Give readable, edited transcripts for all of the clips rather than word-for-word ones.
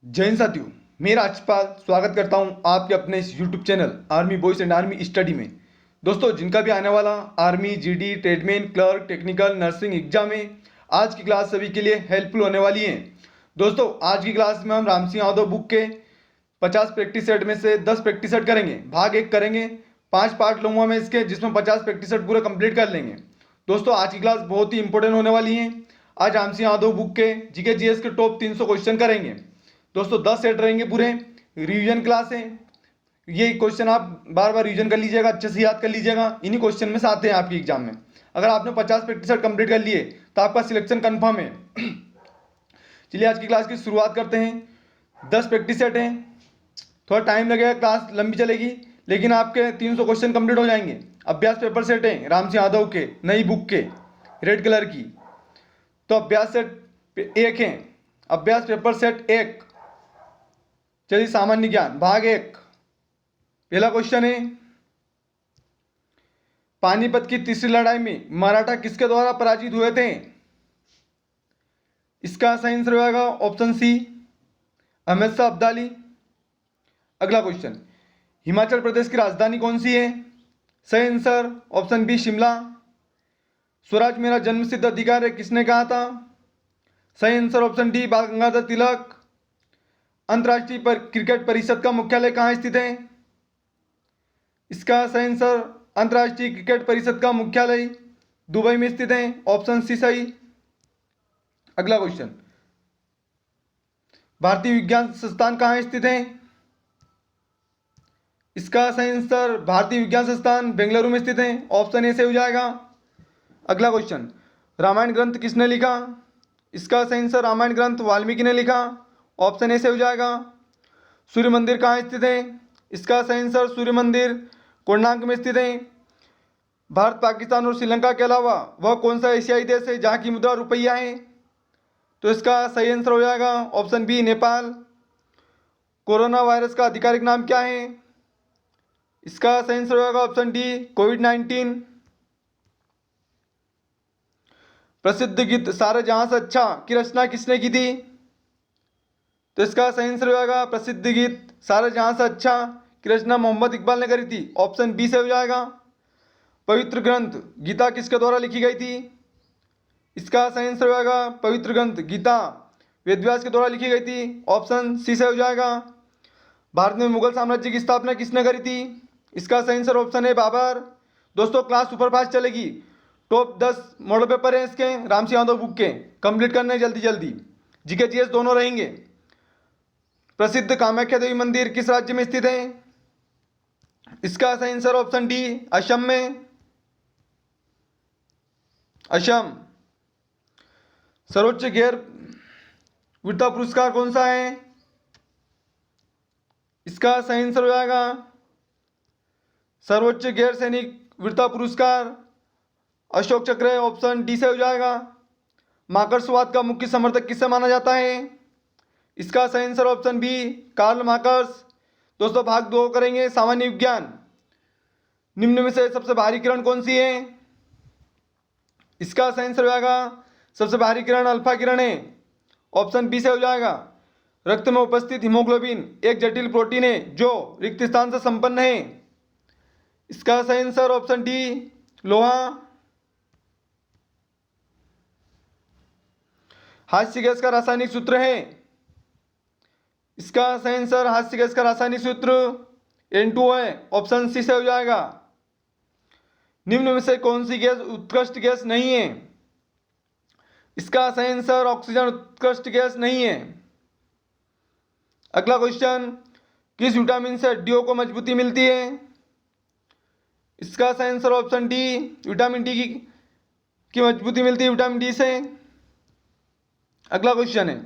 जय हिंद साथियों। मैं राजपाल स्वागत करता हूं आपके अपने इस YouTube channel army boys and army study में। दोस्तों, जिनका भी आने वाला army, GD, tradesman, clerk, technical, nursing exam है, आज की क्लास सभी के लिए हेल्पफुल होने वाली है। दोस्तों, आज की क्लास में हम राम सिंह यादव बुक के 50 प्रैक्टिस सेट में से 10 प्रैक्टिस सेट करेंगे। भाग 1 करेंगे, 5 पार्ट लूंगा मैं इसके, जिसमें 50 प्रैक्टिस सेट पूरा कंप्लीट कर लेंगे। दोस्तों, आज की क्लास बहुत ही इंपॉर्टेंट होने वाली है। आज राम सिंह यादव बुक के जीके जीएस के टॉप 300 क्वेश्चन करेंगे। दोस्तों, 10 सेट रहेंगे पूरे, रिवीजन क्लास है। ये क्वेश्चन आप बार बार रिवीजन कर लीजिएगा, अच्छे से याद कर लीजिएगा। इन्हीं क्वेश्चन में से आते हैं आपके एग्जाम में। अगर आपने 50 प्रैक्टिस सेट कंप्लीट कर लिए तो आपका सिलेक्शन कंफर्म है। चलिए आज की क्लास की शुरुआत करते हैं। 10 प्रैक्टिस सेट हैं, थोड़ा टाइम लगेगा, क्लास लंबी चलेगी, लेकिन आपके 300 क्वेश्चन कंप्लीट हो जाएंगे। अभ्यास पेपर सेट है राम सिंह यादव के, नई बुक के, रेड कलर की। तो अभ्यास सेट 1 है, अभ्यास पेपर सेट 1। चलिए, सामान्य ज्ञान भाग 1। पहला क्वेश्चन है, पानीपत की तीसरी लड़ाई में मराठा किसके द्वारा पराजित हुए थे? इसका सही आंसर होगा ऑप्शन सी, अहमद शाह अब्दाली। अगला क्वेश्चन, हिमाचल प्रदेश की राजधानी कौन सी है? सही आंसर ऑप्शन बी, शिमला। स्वराज मेरा जन्मसिद्ध अधिकार है किसने कहा था? सही आंसर ऑप्शन डी, बाल गंगाधर तिलक। अंतर्राष्ट्रीय क्रिकेट परिषद का मुख्यालय कहाँ स्थित है? इसका सही आंसर अंतर्राष्ट्रीय क्रिकेट परिषद का मुख्यालय दुबई में स्थित है, ऑप्शन सी सही। अगला क्वेश्चन, भारतीय विज्ञान संस्थान कहाँ स्थित है? इसका सही आंसर भारतीय विज्ञान संस्थान बेंगलुरु में स्थित है, ऑप्शन ए से हो जाएगा। अगला क्वेश्चन, रामायण ग्रंथ किसने लिखा? इसका सही आंसर रामायण ग्रंथ वाल्मीकि ने लिखा, ऑप्शन ए से हो जाएगा। सूर्य मंदिर कहाँ स्थित है? इसका सही आंसर सूर्य मंदिर कोणार्क में स्थित है। भारत, पाकिस्तान और श्रीलंका के अलावा वह कौन सा एशियाई देश है जहाँ की मुद्रा रुपया है? तो इसका सही आंसर हो जाएगा option B, Nepal. Corona virus का आधिकारिक नाम क्या है? इसका सही आंसर होगा ऑप्शन डी, कोविड-19। प्रसिद्ध गीत सारे जहां से अच्छा की रचना किसने की थी? तो इसका सही आंसर होगा प्रसिद्ध गीत सारे जहां से अच्छा की रचना मोहम्मद इकबाल ने करी थी, ऑप्शन बी से हो जाएगा। पवित्र ग्रंथ गीता किसके द्वारा लिखी गई थी? इसका सही आंसर होगा पवित्र ग्रंथ गीता वेदव्यास के द्वारा लिखी गई थी, ऑप्शन सी से हो जाएगा। भारत में मुगल साम्राज्य की स्थापना किसने करी थी? इसका सही आंसर ऑप्शन है बाबर। दोस्तों, क्लास सुपरफास्ट चलेगी। टॉप 10 मॉडल पेपर हैं इसके राम सिंह यादव बुक के, कंप्लीट करने जल्दी जल्दी। जीके जीएस दोनों रहेंगे। प्रसिद्ध कामाख्या देवी मंदिर किस राज्य में स्थित है? इसका सही आंसर ऑप्शन डी, असम में, असम। सर्वोच्च गैर वीरता पुरस्कार कौन सा है? इसका सही आंसर हो जाएगा सर्वोच्च गैर सैनिक वीरता पुरस्कार अशोक चक्र है, ऑप्शन डी से हो जाएगा। मार्क्सवाद का मुख्य समर्थक किसे माना जाता है? इसका सही answer option B, Karl Marx. दोस्तों, भाग 2 करेंगे, सामान्य विज्ञान। निम्न में से सबसे भारी किरण कौन सी है? इसका सही आंसर हो जाएगा सबसे भारी किरण अल्फा किरण है, ऑप्शन बी से हो जाएगा। रक्त में उपस्थित हीमोग्लोबिन एक जटिल प्रोटीन है जो रिक्त स्थान से संपन्न है। इसका सही आंसर ऑप्शन डी, लोहा। हास्य गैस का रासायनिक सूत्र है? इसका सही आंसर हास्य गैस का रासायनिक सूत्र N2 है, ऑप्शन सी से हो जाएगा। निम्न में से कौन सी गैस उत्कृष्ट गैस नहीं है? इसका सही आंसर ऑक्सीजन उत्कृष्ट गैस नहीं है। अगला क्वेश्चन, किस विटामिन से हड्डियों को मजबूती मिलती है? इसका सही answer option D, vitamin D की मजबूती मिलती है विटामिन डी से। अगला क्वेश्चन है,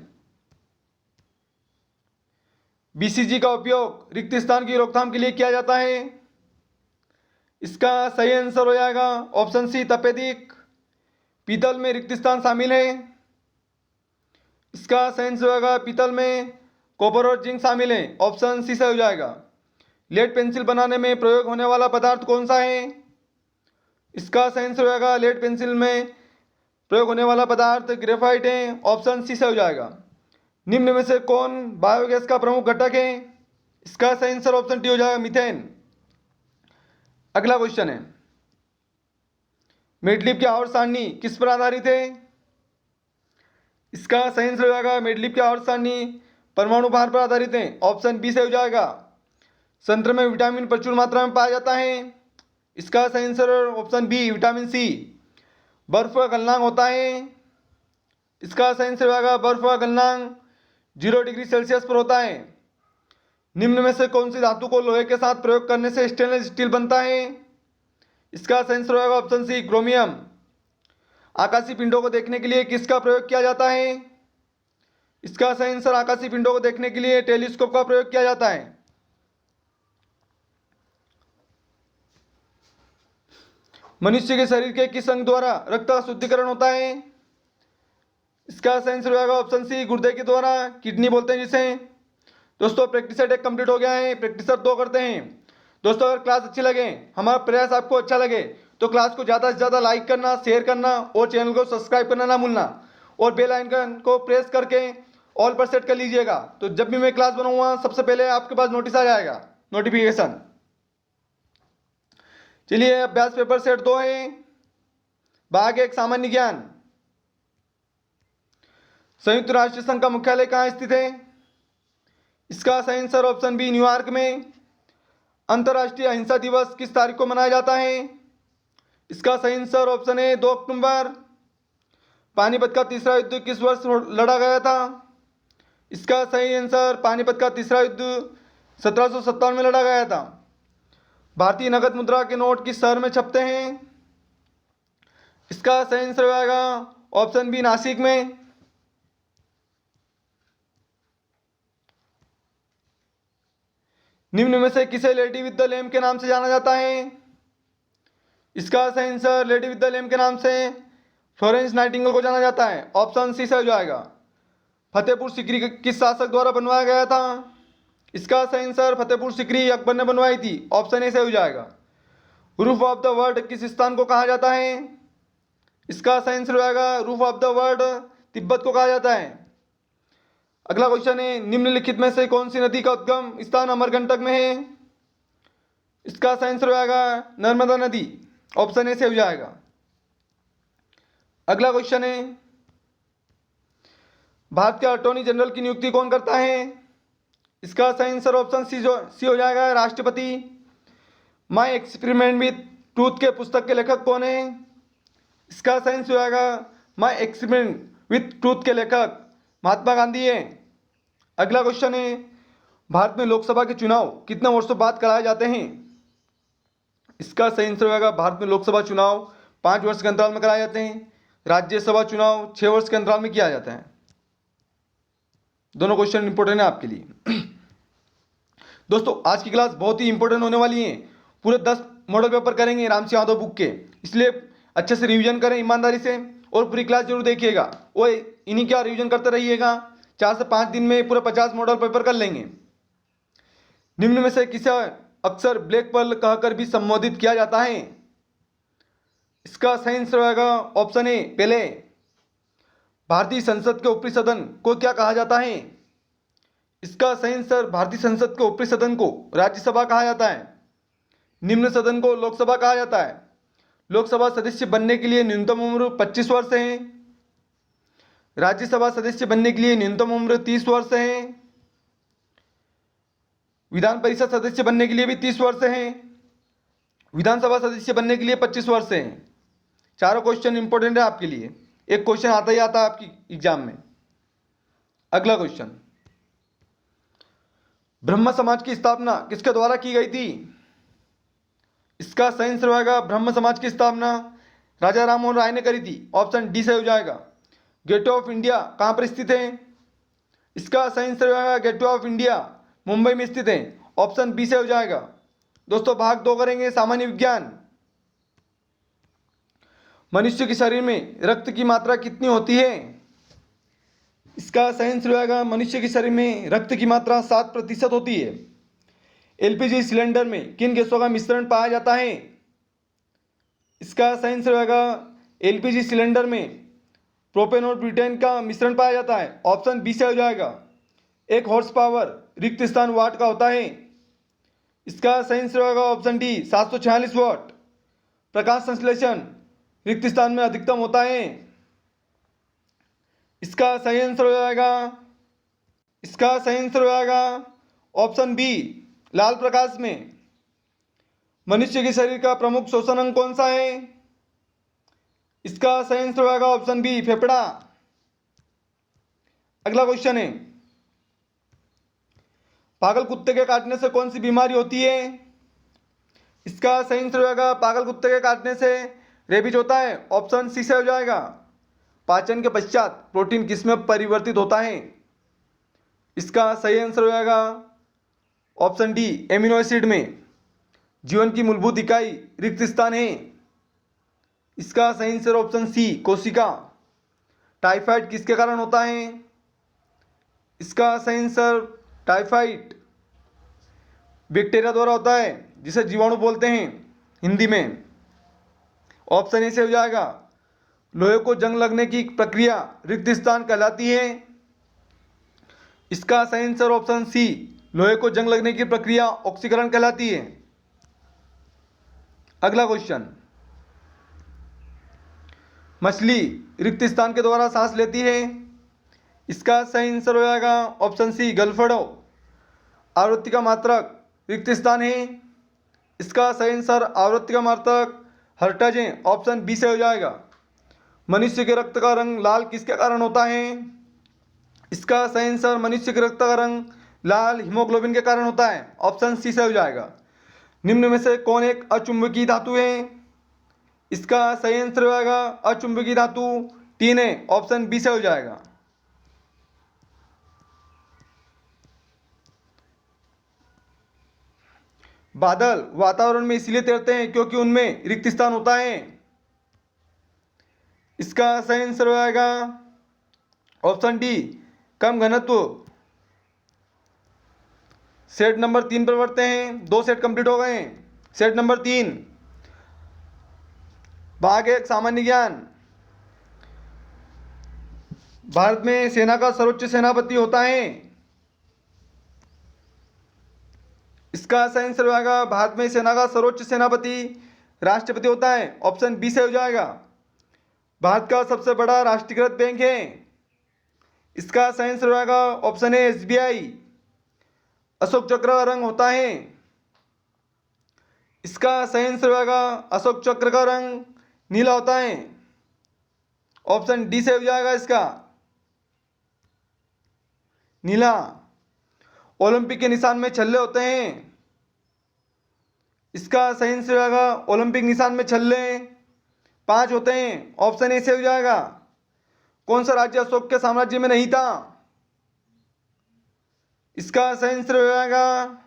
बीसीजी का उपयोग रिक्त स्थान की रोकथाम के लिए किया जाता है? इसका सही आंसर हो जाएगा ऑप्शन सी, तपेदिक। पीतल में रिक्त स्थान शामिल है? इसका सही आंसर होगा पीतल में कॉपर और जिंक शामिल है, ऑप्शन सी से हो जाएगा। लेड पेंसिल बनाने में प्रयोग होने वाला पदार्थ कौन सा है? इसका सही आंसर होगा लेड पेंसिल में प्रयोग होने वाला पदार्थ ग्रेफाइट है, ऑप्शन सी से हो जाएगा। निम्न में से कौन बायोगैस का प्रमुख घटक है? इसका सही आंसर ऑप्शन डी हो जाएगा, मीथेन। अगला क्वेश्चन है, मेडलिप की आवर्त सारणी किस पर आधारित है? इसका सही आंसर हो जाएगा, मेडलिप की आवर्त सारणी परमाणु भार पर आधारित है, ऑप्शन बी से हो जाएगा। संतरे में विटामिन प्रचुर मात्रा में पाया जाता है, इसका सही answer option B, vitamin C. बर्फ का गलनांक होता है, इसका सही आंसर हो जाएगा, बर्फ का गलनांक 0 डिग्री सेल्सियस पर होता है। निम्न में से कौन सी धातु को लोहे के साथ प्रयोग करने से स्टेनलेस स्टील बनता है? इसका सही आंसर होगा ऑप्शन सी, क्रोमियम। आकाशीय पिंडों को देखने के लिए किसका प्रयोग किया जाता है? इसका सही आंसर आकाशीय पिंडों को देखने के लिए टेलीस्कोप का प्रयोग किया जाता है। मनुष्य के शरीर के किस अंग द्वारा रक्त का शुद्धिकरण होता है? इसका सही आंसर होगा ऑप्शन सी, गुर्दे के द्वारा, किडनी बोलते हैं जिसे। दोस्तों प्रैक्टिस सेट 1 कंप्लीट हो गया है, प्रैक्टिस 2 करते हैं। दोस्तों अगर क्लास अच्छी लगे, हमारा प्रयास आपको अच्छा लगे, तो क्लास को ज़्यादा से ज़्यादा लाइक करना, शेयर करना और चैनल को सब्सक्राइब करना ना भूलना, और बेल आइकन को प्रेस करके ऑल पर सेट कर लीजिएगा। तो जब भी मैं क्लास बनाऊंगा सबसे पहले आपके पास नोटिस आ जाएगा, नोटिफिकेशन। चलिए अभ्यास पेपर सेट 2 है, भाग 1 सामान्य ज्ञान। संयुक्त राष्ट्र संघ का मुख्यालय कहाँ स्थित है? इसका सही आंसर ऑप्शन बी, न्यूयॉर्क में। अंतर्राष्ट्रीय अहिंसा दिवस किस तारीख को मनाया जाता है? इसका सही आंसर ऑप्शन ए, 2 अक्टूबर। पानीपत का तीसरा युद्ध किस वर्ष लड़ा गया था? इसका सही आंसर पानीपत का तीसरा युद्ध 1757 में लड़ा गया था। भारतीय नगद मुद्रा के नोट किस शहर में छपते हैं? इसका सही आंसर हो जाएगा ऑप्शन बी, नासिक में। निम्न में से किसे लेडी विद द लैम्प के नाम से जाना जाता है? इसका सही answer lady with the lamp के नाम से फ्लोरेंस नाइटिंगेल को जाना जाता है, ऑप्शन सी से हो जाएगा। फतेहपुर सीकरी किस शासक द्वारा बनवाया गया था? इसका सही आंसर फतेहपुर सीकरी अकबर ने बनवाई थी, ऑप्शन ए से हो जाएगा। रूफ ऑफ द वर्ल्ड किस स्थान को कहा जाता है? इसका सही आंसर हो जाएगा, roof of the world Tibet को कहा जाता है। अगला क्वेश्चन है, निम्नलिखित में से कौन सी नदी का उद्गम स्थान अमरकंटक में है? इसका सही आंसर हो जाएगा नर्मदा नदी, ऑप्शन ए से हो जाएगा। अगला क्वेश्चन है, भारत के अटॉर्नी जनरल की नियुक्ति कौन करता है? इसका सही आंसर ऑप्शन सी हो जाएगा, राष्ट्रपति। माई एक्सपेरिमेंट विथ ट्रूथ के पुस्तक के लेखक कौन है? इसका सही आंसर हो जाएगा माई एक्सपेरिमेंट विथ ट्रूथ के लेखक महात्मा गांधी है। अगला क्वेश्चन है, भारत में लोकसभा के चुनाव कितने वर्षों बाद कराए जाते हैं? इसका सही आंसर हो जाएगा, भारत में लोकसभा चुनाव 5 वर्ष के अंतराल में कराए जाते हैं, राज्यसभा चुनाव 6 वर्ष के अंतराल में किया जाता है। दोनों क्वेश्चन इंपॉर्टेंट है आपके लिए। दोस्तों आज की क्लास बहुत ही इंपॉर्टेंट होने वाली है, पूरे 10 मॉडल पेपर करेंगे राम सिंह यादव बुक के, इसलिए अच्छे से रिवीजन करें ईमानदारी से और पूरी क्लास जरूर देखिएगा और इन्हीं क्या रिवीजन करते रहिएगा। 4 से 5 दिन में पूरे 50 मॉडल पेपर कर लेंगे। निम्न में से किसे अक्सर ब्लैक पर्ल कहकर भी संबोधित किया जाता है? इसका सही आंसर होगा ऑप्शन ए, पहले। भारतीय संसद के ऊपरी सदन को क्या कहा जाता है? इसका सही आंसर भारतीय संसद के ऊपरी सदन को राज्यसभा कहा जाता है। निम्न सदन को लोकसभा कहा जाता है। लोकसभा सदस्य बनने के लिए न्यूनतम उम्र 25 वर्ष है। राज्यसभा सदस्य बनने के लिए न्यूनतम उम्र 30 वर्ष है। विधान परिषद सदस्य बनने के लिए भी 30 वर्ष है। विधानसभा सदस्य बनने के लिए 25 वर्ष है। चारों क्वेश्चन इंपॉर्टेंट है आपके लिए, एक क्वेश्चन आता ही आता है आपकी एग्जाम में। अगला क्वेश्चन, ब्रह्म समाज की स्थापना किसके द्वारा की गई थी? इसका सही आंसर होगा ब्रह्म समाज की स्थापना राजा राममोहन राय ने करी थी, ऑप्शन डी से हो जाएगा। गेटवे ऑफ इंडिया कहाँ पर स्थित है? इसका सही आंसर होगा गेटवे ऑफ इंडिया मुंबई में स्थित है, ऑप्शन बी से हो जाएगा। दोस्तों भाग 2 करेंगे सामान्य विज्ञान। मनुष्य के शरीर में रक्त की मात्रा कितनी होती है? इसका सही आंसर होगा मनुष्य के शरीर में रक्त की मात्रा 7% होती है। एलपीजी सिलेंडर में किन गैसों का मिश्रण पाया जाता है? इसका सही आंसर होगा एलपीजी सिलेंडर में प्रोपेन और ब्यूटेन का मिश्रण पाया जाता है? ऑप्शन बी से हो जाएगा। एक हॉर्स पावर रिक्त स्थान वाट का होता है? इसका सही आंसर होगा ऑप्शन डी 746 वाट। प्रकाश संश्लेषण रिक्त स्थान में अधिकतम होता है? इसका सही आंसर हो जाएगा, इसका सही आंसर हो जाएगा ऑप्शन बी लाल प्रकाश में। मनुष्य के शरीर का प्रमुख श्वसन अंग कौन सा है? इसका सही आंसर हो जाएगा ऑप्शन बी फेफड़ा। अगला क्वेश्चन है, पागल कुत्ते के काटने से कौन सी बीमारी होती है? इसका सही आंसर हो जाएगा पागल कुत्ते के काटने से रेबीज होता है? ऑप्शन सी से हो जाएगा। पाचन के पश्चात प्रोटीन किसमें परिवर्तित होता है? इसका सही आंसर हो जाएगा ऑप्शन डी एमिनो एसिड में। जीवन की मूलभूत इकाई रिक्त स्थान है? इसका सही आंसर ऑप्शन सी कोशिका। टाइफाइड किसके कारण होता है? इसका सही आंसर टाइफाइड बैक्टीरिया द्वारा होता है, जिसे जीवाणु बोलते हैं हिंदी में। ऑप्शन ए से हो जाएगा। लोहे को जंग लगने की प्रक्रिया रिक्त स्थान कहलाती है? इसका सही आंसर ऑप्शन सी लोहे को जंग लगने की प्रक्रिया ऑक्सीकरण कहलाती है। अगला क्वेश्चन, मछली रिक्त स्थान के द्वारा सांस लेती है? इसका सही आंसर हो जाएगा ऑप्शन सी गलफड़ो। आवृत्ति का मात्रक रिक्त स्थान है? इसका सही आंसर आवृत्ति का मात्रक हर्ट्ज है। ऑप्शन बी से हो जाएगा। मनुष्य के रक्त का रंग लाल किसके कारण होता है? इसका सही आंसर मनुष्य के रक्त का रंग लाल हीमोग्लोबिन के कारण होता है। ऑप्शन सी से हो जाएगा। निम्न में से कौन एक अचुंबकीय धातु है? इसका सही आंसर हो जाएगा अचुंबकीय धातु टीन है। ऑप्शन बी से हो जाएगा। बादल वातावरण में इसलिए तैरते हैं क्योंकि उनमें रिक्त स्थान होता है? इसका सही आंसर हो जाएगा ऑप्शन डी कम घनत्व। सेट नंबर 3 पर बढ़ते हैं। 2 सेट कंप्लीट हो गए हैं। सेट नंबर 3, भाग 1 सामान्य ज्ञान। भारत में सेना का सर्वोच्च सेनापति होता है? इसका सही आंसर हो जाएगा भारत में सेना का सर्वोच्च सेनापति राष्ट्रपति होता है। ऑप्शन बी से हो जाएगा। भारत का सबसे बड़ा राष्ट्रीयकृत बैंक है? इसका सही आंसर हो जाएगा ऑप्शन ए एसबीआई। अशोक चक्र का रंग होता है? इसका सही आंसर हो जाएगा अशोक चक्र का रंग नीला होता है। ऑप्शन डी से हो जाएगा इसका नीला। ओलंपिक के निशान में छल्ले होते हैं? इसका सही आंसर हो जाएगा ओलंपिक निशान में छल्ले 5 होते हैं। ऑप्शन ए से हो जाएगा। कौन सा राज्य अशोक के साम्राज्य में नहीं था? इसका सही आंसर हो जाएगा,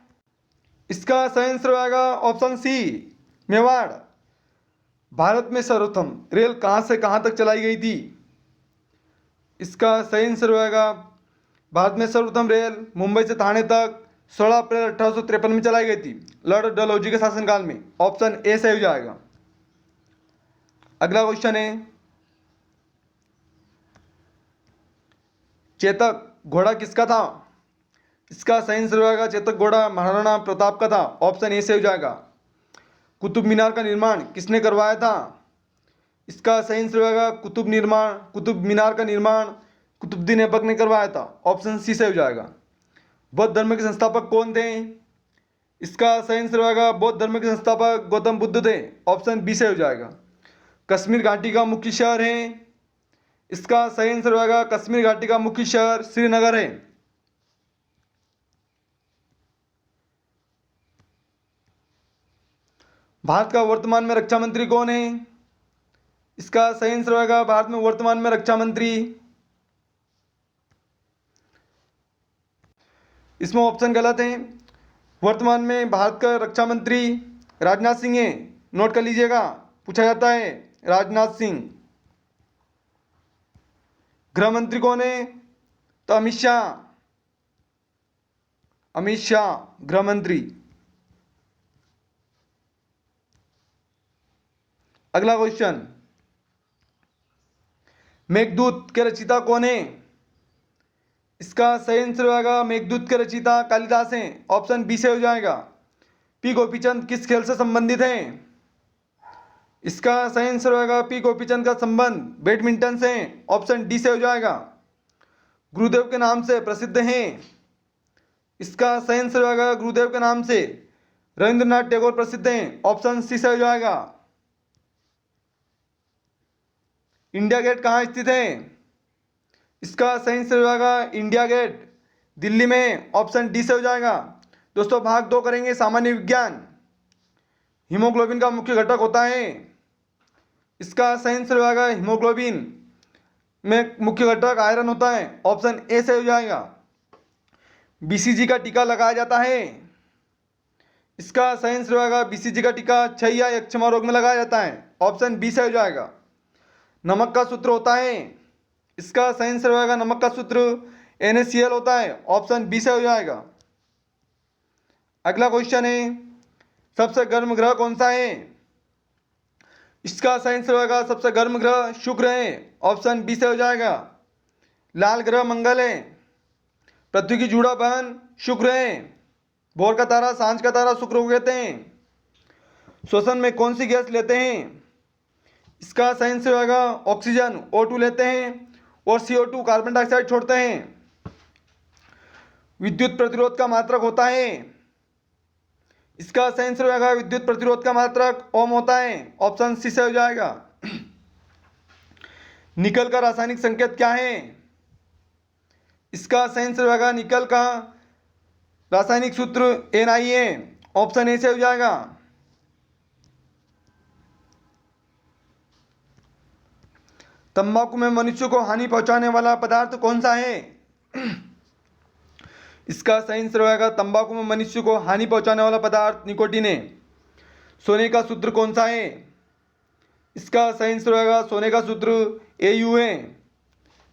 इसका सही आंसर हो जाएगा ऑप्शन सी मेवाड़। भारत में सर्वप्रथम रेल कहाँ से कहाँ तक चलाई गई थी? इसका सही आंसर हो जाएगा भारत में सर्वप्रथम रेल मुंबई से ठाणे तक 16 अप्रैल 1853 में चलाई गई थी, लॉर्ड डलहौजी के शासनकाल में। ऑप्शन ए से हो जाएगा। अगला क्वेश्चन है, चेतक घोड़ा किसका था? इसका सही आंसर हो जाएगा चेतक घोड़ा महाराणा प्रताप का था। ऑप्शन ए से हो जाएगा। कुतुब मीनार का निर्माण किसने करवाया था? इसका सही आंसर हो जाएगा कुतुब मीनार का निर्माण कुतुबुद्दीन ऐबक ने करवाया था। ऑप्शन सी से हो जाएगा। बौद्ध धर्म के संस्थापक कौन थे? इसका सही आंसर हो जाएगा बौद्ध धर्म के संस्थापक गौतम बुद्ध थे। ऑप्शन बी से हो जाएगा। कश्मीर घाटी का मुख्य शहर है? इसका सही आंसर हो जाएगा कश्मीर घाटी का मुख्य शहर श्रीनगर है। भारत का वर्तमान में रक्षा मंत्री कौन है? इसका सही आंसर होगा भारत में वर्तमान में रक्षा मंत्री, इसमें ऑप्शन गलत है। वर्तमान में भारत का रक्षा मंत्री राजनाथ सिंह है। नोट कर लीजिएगा, पूछा जाता है राजनाथ सिंह। गृह मंत्री कौन है? तो अमित शाह गृह मंत्री। अगला क्वेश्चन, मेघदूत के रचयिता कौन है? इसका सही आंसर होगा मेघदूत के रचयिता कालिदास हैं। ऑप्शन बी से हो जाएगा। पी गोपीचंद किस खेल से संबंधित हैं? इसका सही आंसर होगा पी गोपीचंद का संबंध बैडमिंटन से है। ऑप्शन डी से हो जाएगा। गुरुदेव के नाम से प्रसिद्ध हैं। इसका सही आंसर होगा गुरुदेव के नाम से रविंद्रनाथ टैगोर प्रसिद्ध हैं। ऑप्शन सी से हो जाएगा। इंडिया गेट कहाँ स्थित है? इसका सही आंसर होगा इंडिया गेट दिल्ली में है। ऑप्शन डी से हो जाएगा। दोस्तों भाग 2 करेंगे सामान्य विज्ञान। हीमोग्लोबिन का मुख्य घटक होता है। इसका सही आंसर होगा हीमोग्लोबिन में मुख्य घटक आयरन होता है। ऑप्शन ए से हो जाएगा। बीसीजी का टीका लगाया जाता है। इसका सही आंसर होगा बीसीजी का टीका क्षय या यक्षमा रोग में लगाया जाता है। ऑप्शन बी से हो जाएगा। नमक का सूत्र होता है। इसका सही आंसर होगा नमक का सूत्र NaCl होता है। ऑप्शन बी से हो जाएगा। अगला क्वेश्चन है सबसे गर्म ग्रह कौन सा है? इसका सही आंसर होगा सबसे गर्म ग्रह शुक्र है। ऑप्शन बी से हो जाएगा। लाल ग्रह मंगल है। पृथ्वी की जुड़ा बहन शुक्र है। भोर का तारा सांझ का तारा शुक्र को कहते हैं। श्वसन में कौन सी गैस लेते हैं? इसका सही आंसर होगा ऑक्सीजन O2 लेते हैं और CO2 कार्बन डाइऑक्साइड छोड़ते हैं। विद्युत प्रतिरोध का मात्रक होता है। इसका सही आंसर होगा विद्युत प्रतिरोध का मात्रक ओम होता है। ऑप्शन सी से हो जाएगा। निकल का रासायनिक संकेत क्या है? इसका सही आंसर होगा निकल का रासायनिक सूत्र Na है। ऑप्शन ए से हो जाएगा। तंबाकू में मनुष्य को हानि पहुंचाने वाला पदार्थ कौन सा है? इसका सही आंसर होगा तंबाकू में मनुष्य को हानि पहुंचाने वाला पदार्थ निकोटीन है। सोने का सूत्र कौन सा है? इसका सही आंसर होगा सोने का सूत्र Au है।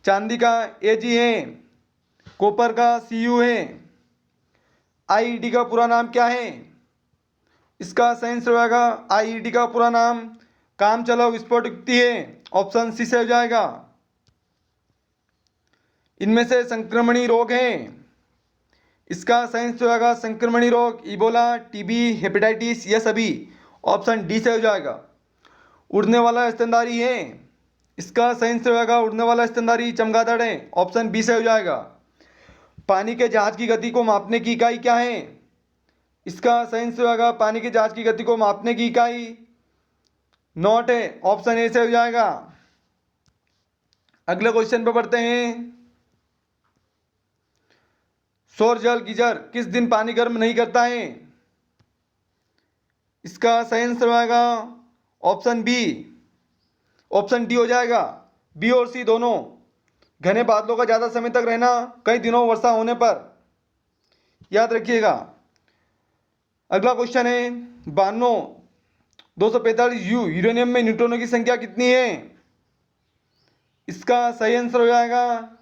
चांदी का Ag है। कॉपर का Cu है। IED का पूरा नाम क्या है? इसका सही आंसर होगा IED का पूरा नाम काम चलाओ विस्फोट युक्ति है। ऑप्शन सी से हो जाएगा। इनमें से संक्रमणी रोग हैं। इसका सही आंसर होगा संक्रमणी रोग इबोला TB हेपेटाइटिस ये सभी। ऑप्शन डी से हो जाएगा। उड़ने वाला स्तनधारी है। इसका सही आंसर होगा उड़ने वाला स्तनधारी चमगादड़ है। ऑप्शन बी से हो जाएगा। पानी के जहाज की गति को मापने की इकाई क्या है? इसका सही आंसर होगा पानी के जहाज की गति को मापने की इकाई नॉट है। ऑप्शन ए से हो जाएगा। अगले क्वेश्चन पे बढ़ते हैं। सौर जल गीजर किस दिन पानी गर्म नहीं करता है? इसका सही आंसर होगा ऑप्शन बी। ऑप्शन डी हो जाएगा। बी और सी दोनों। घने बादलों का ज़्यादा समय तक रहना, कई दिनों वर्षा होने पर। याद रखिएगा। अगला क्वेश्चन है 245U यूरेनियम में न्यूट्रॉनों की संख्या कितनी है? इसका सही आंसर हो जाएगा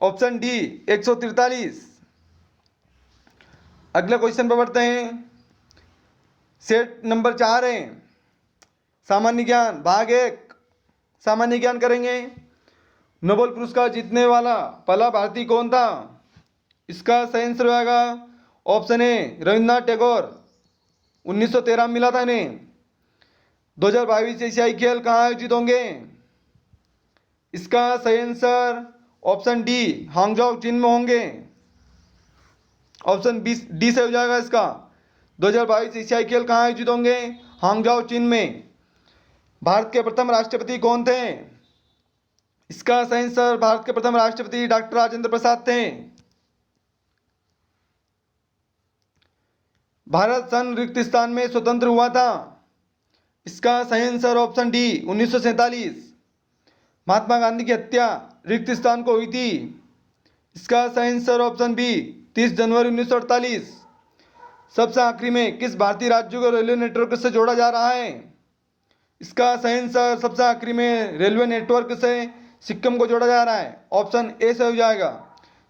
ऑप्शन डी 143। अगले क्वेश्चन पर बढ़ते हैं। सेट नंबर 4 है सामान्य ज्ञान भाग 1। सामान्य ज्ञान करेंगे। नोबेल पुरस्कार जीतने वाला पहला भारतीय कौन था? इसका सही आंसर होगा ऑप्शन ए रविंद्रनाथ टैगोर। 1913 में मिला था इन्हें। 2022 एशियाई खेल कहाँ आयोजित होंगे? इसका सही आंसर ऑप्शन डी हांगझाओ चीन में होंगे। ऑप्शन बी डी से हो जाएगा इसका। 2022 एशियाई खेल कहाँ आयोजित होंगे? हांगझाओ चीन में। भारत के प्रथम राष्ट्रपति कौन थे? इसका सही आंसर भारत के प्रथम राष्ट्रपति डॉक्टर राजेंद्र प्रसाद थे। भारत सन रिक्त स्थान में स्वतंत्र हुआ था। इसका सही answer option D 1947। Mahatma Gandhi की हत्या रिक्त स्थान को हुई थी। इसका सही आंसर ऑप्शन बी 30 जनवरी 1948। सबसे आखिरी में किस भारतीय राज्य को रेलवे नेटवर्क से जोड़ा जा रहा है? इसका सही आंसर सबसे आखिरी में रेलवे नेटवर्क से सिक्किम को जोड़ा जा रहा है। ऑप्शन ए से हो जाएगा।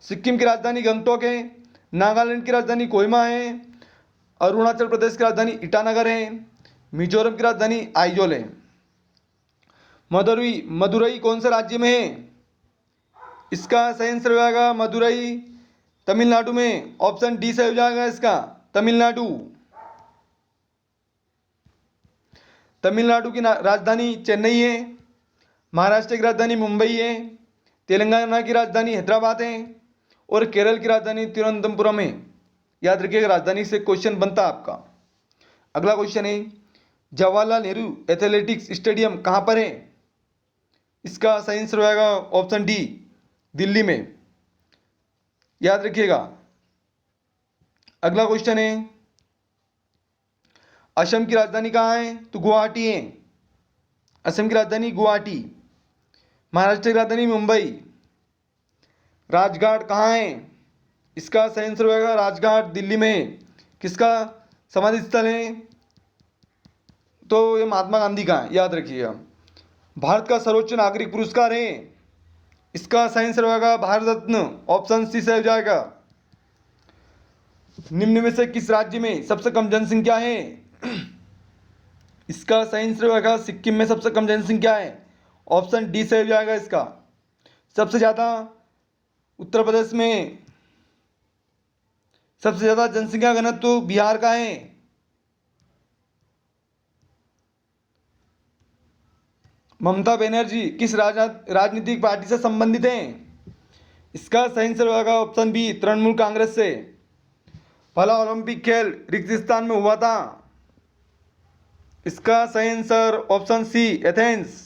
सिक्किम की राजधानी गंगटोक है। नागालैंड की राजधानी कोहिमा है। अरुणाचल प्रदेश की राजधानी ईटानगर है। मिजोरम की राजधानी आइजोल है। मदुरई मदुरई कौन से राज्य में है? इसका सही आंसर हो जाएगा मदुरई तमिलनाडु में। ऑप्शन डी से हो जाएगा इसका तमिलनाडु। तमिलनाडु की राजधानी चेन्नई है, महाराष्ट्र की राजधानी मुंबई है, तेलंगाना की राजधानी हैदराबाद है और केरल की राजधानी तिरुवनंतपुरम है। याद रखिएगा, राजधानी से क्वेश्चन बनता है आपका। अगला क्वेश्चन है जवाहरलाल नेहरू एथलेटिक्स स्टेडियम कहाँ पर है? इसका सही आंसर हो जाएगा ऑप्शन डी दिल्ली में। याद रखिएगा। अगला क्वेश्चन है असम की राजधानी कहाँ है? तो गुवाहाटी है। असम की राजधानी गुवाहाटी। महाराष्ट्र की राजधानी मुंबई। राजघाट कहाँ है? इसका सही आंसर होगा राजघाट दिल्ली में है। किसका समाधि स्थल है? तो ये महात्मा गांधी का है, याद रखिएगा। भारत का सर्वोच्च नागरिक पुरस्कार है, इसका सही आंसर होगा भारत रत्न। ऑप्शन सी से हो जाएगा। निम्न में से किस राज्य में सबसे कम जनसंख्या है? इसका सही आंसर होगा सिक्किम में सबसे कम जनसंख्या है। ऑप्शन डी से हो जाएगा इसका। सबसे ज़्यादा उत्तर प्रदेश में सबसे ज़्यादा जनसंख्या घनत्व बिहार का है। ममता बनर्जी किस राजनीतिक पार्टी से संबंधित हैं? इसका सही आंसर होगा ऑप्शन बी तृणमूल कांग्रेस से। पहला ओलंपिक खेल रिक्तिस्तान में हुआ था, इसका सही answer option C Athens.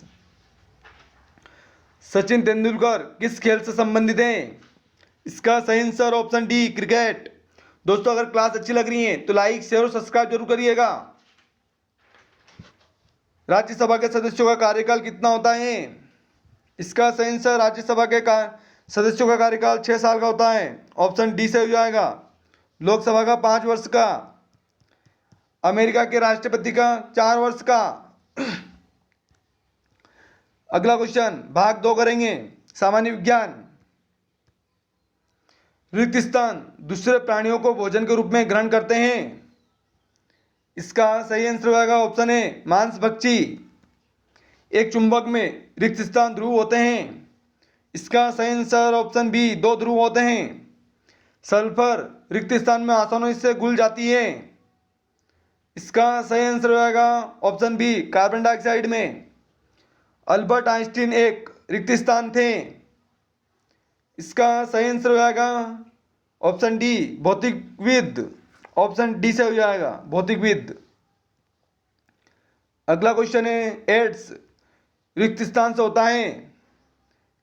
Sachin Tendulkar किस खेल से संबंधित हैं? इसका सही आंसर ऑप्शन डी क्रिकेट। दोस्तों अगर क्लास अच्छी लग रही है तो लाइक शेयर और सब्सक्राइब जरूर करिएगा। राज्यसभा के सदस्यों का कार्यकाल कितना होता है? इसका सही आंसर राज्यसभा के सदस्यों का कार्यकाल 6 साल का होता है। ऑप्शन डी से हो जाएगा। लोकसभा का 5 वर्ष का, अमेरिका के राष्ट्रपति का 4 वर्ष का। अगला क्वेश्चन भाग 2 करेंगे, सामान्य विज्ञान। रिक्त स्थान दूसरे प्राणियों को भोजन के रूप में ग्रहण करते हैं, इसका सही आंसर होगा ऑप्शन ए मांस भक्षी। एक चुंबक में रिक्त स्थान ध्रुव होते हैं, इसका सही आंसर ऑप्शन बी 2 ध्रुव होते हैं। सल्फर रिक्त स्थान में आसानी से घुल जाती है, इसका सही आंसर होगा ऑप्शन बी कार्बन डाइऑक्साइड में। अल्बर्ट आइंस्टीन एक रिक्त स्थान थे, इसका सही आंसर होगा ऑप्शन डी भौतिकविद। ऑप्शन डी से हो जाएगा भौतिकविद। अगला क्वेश्चन है एड्स रिक्त स्थान से होता है,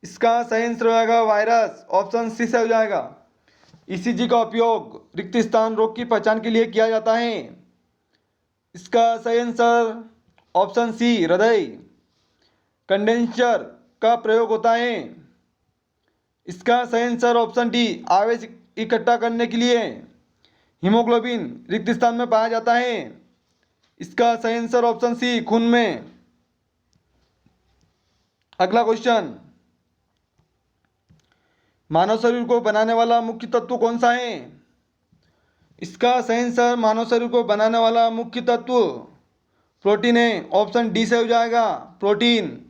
इसका सही आंसर होगा वायरस। ऑप्शन सी से हो जाएगा। ईसीजी का उपयोग रिक्त स्थान रोग की पहचान के लिए किया जाता है, इसका सही आंसर ऑप्शन सी हृदय। कंडेंसर का प्रयोग होता है, इसका सही आंसर ऑप्शन डी आवेश इकट्ठा करने के लिए। हीमोग्लोबिन रिक्त स्थान में पाया जाता है, इसका सही आंसर ऑप्शन सी खून में। अगला क्वेश्चन मानव शरीर को बनाने वाला मुख्य तत्व कौन सा है? इसका सही आंसर मानव शरीर को बनाने वाला मुख्य तत्व प्रोटीन है। ऑप्शन डी से हो जाएगा प्रोटीन।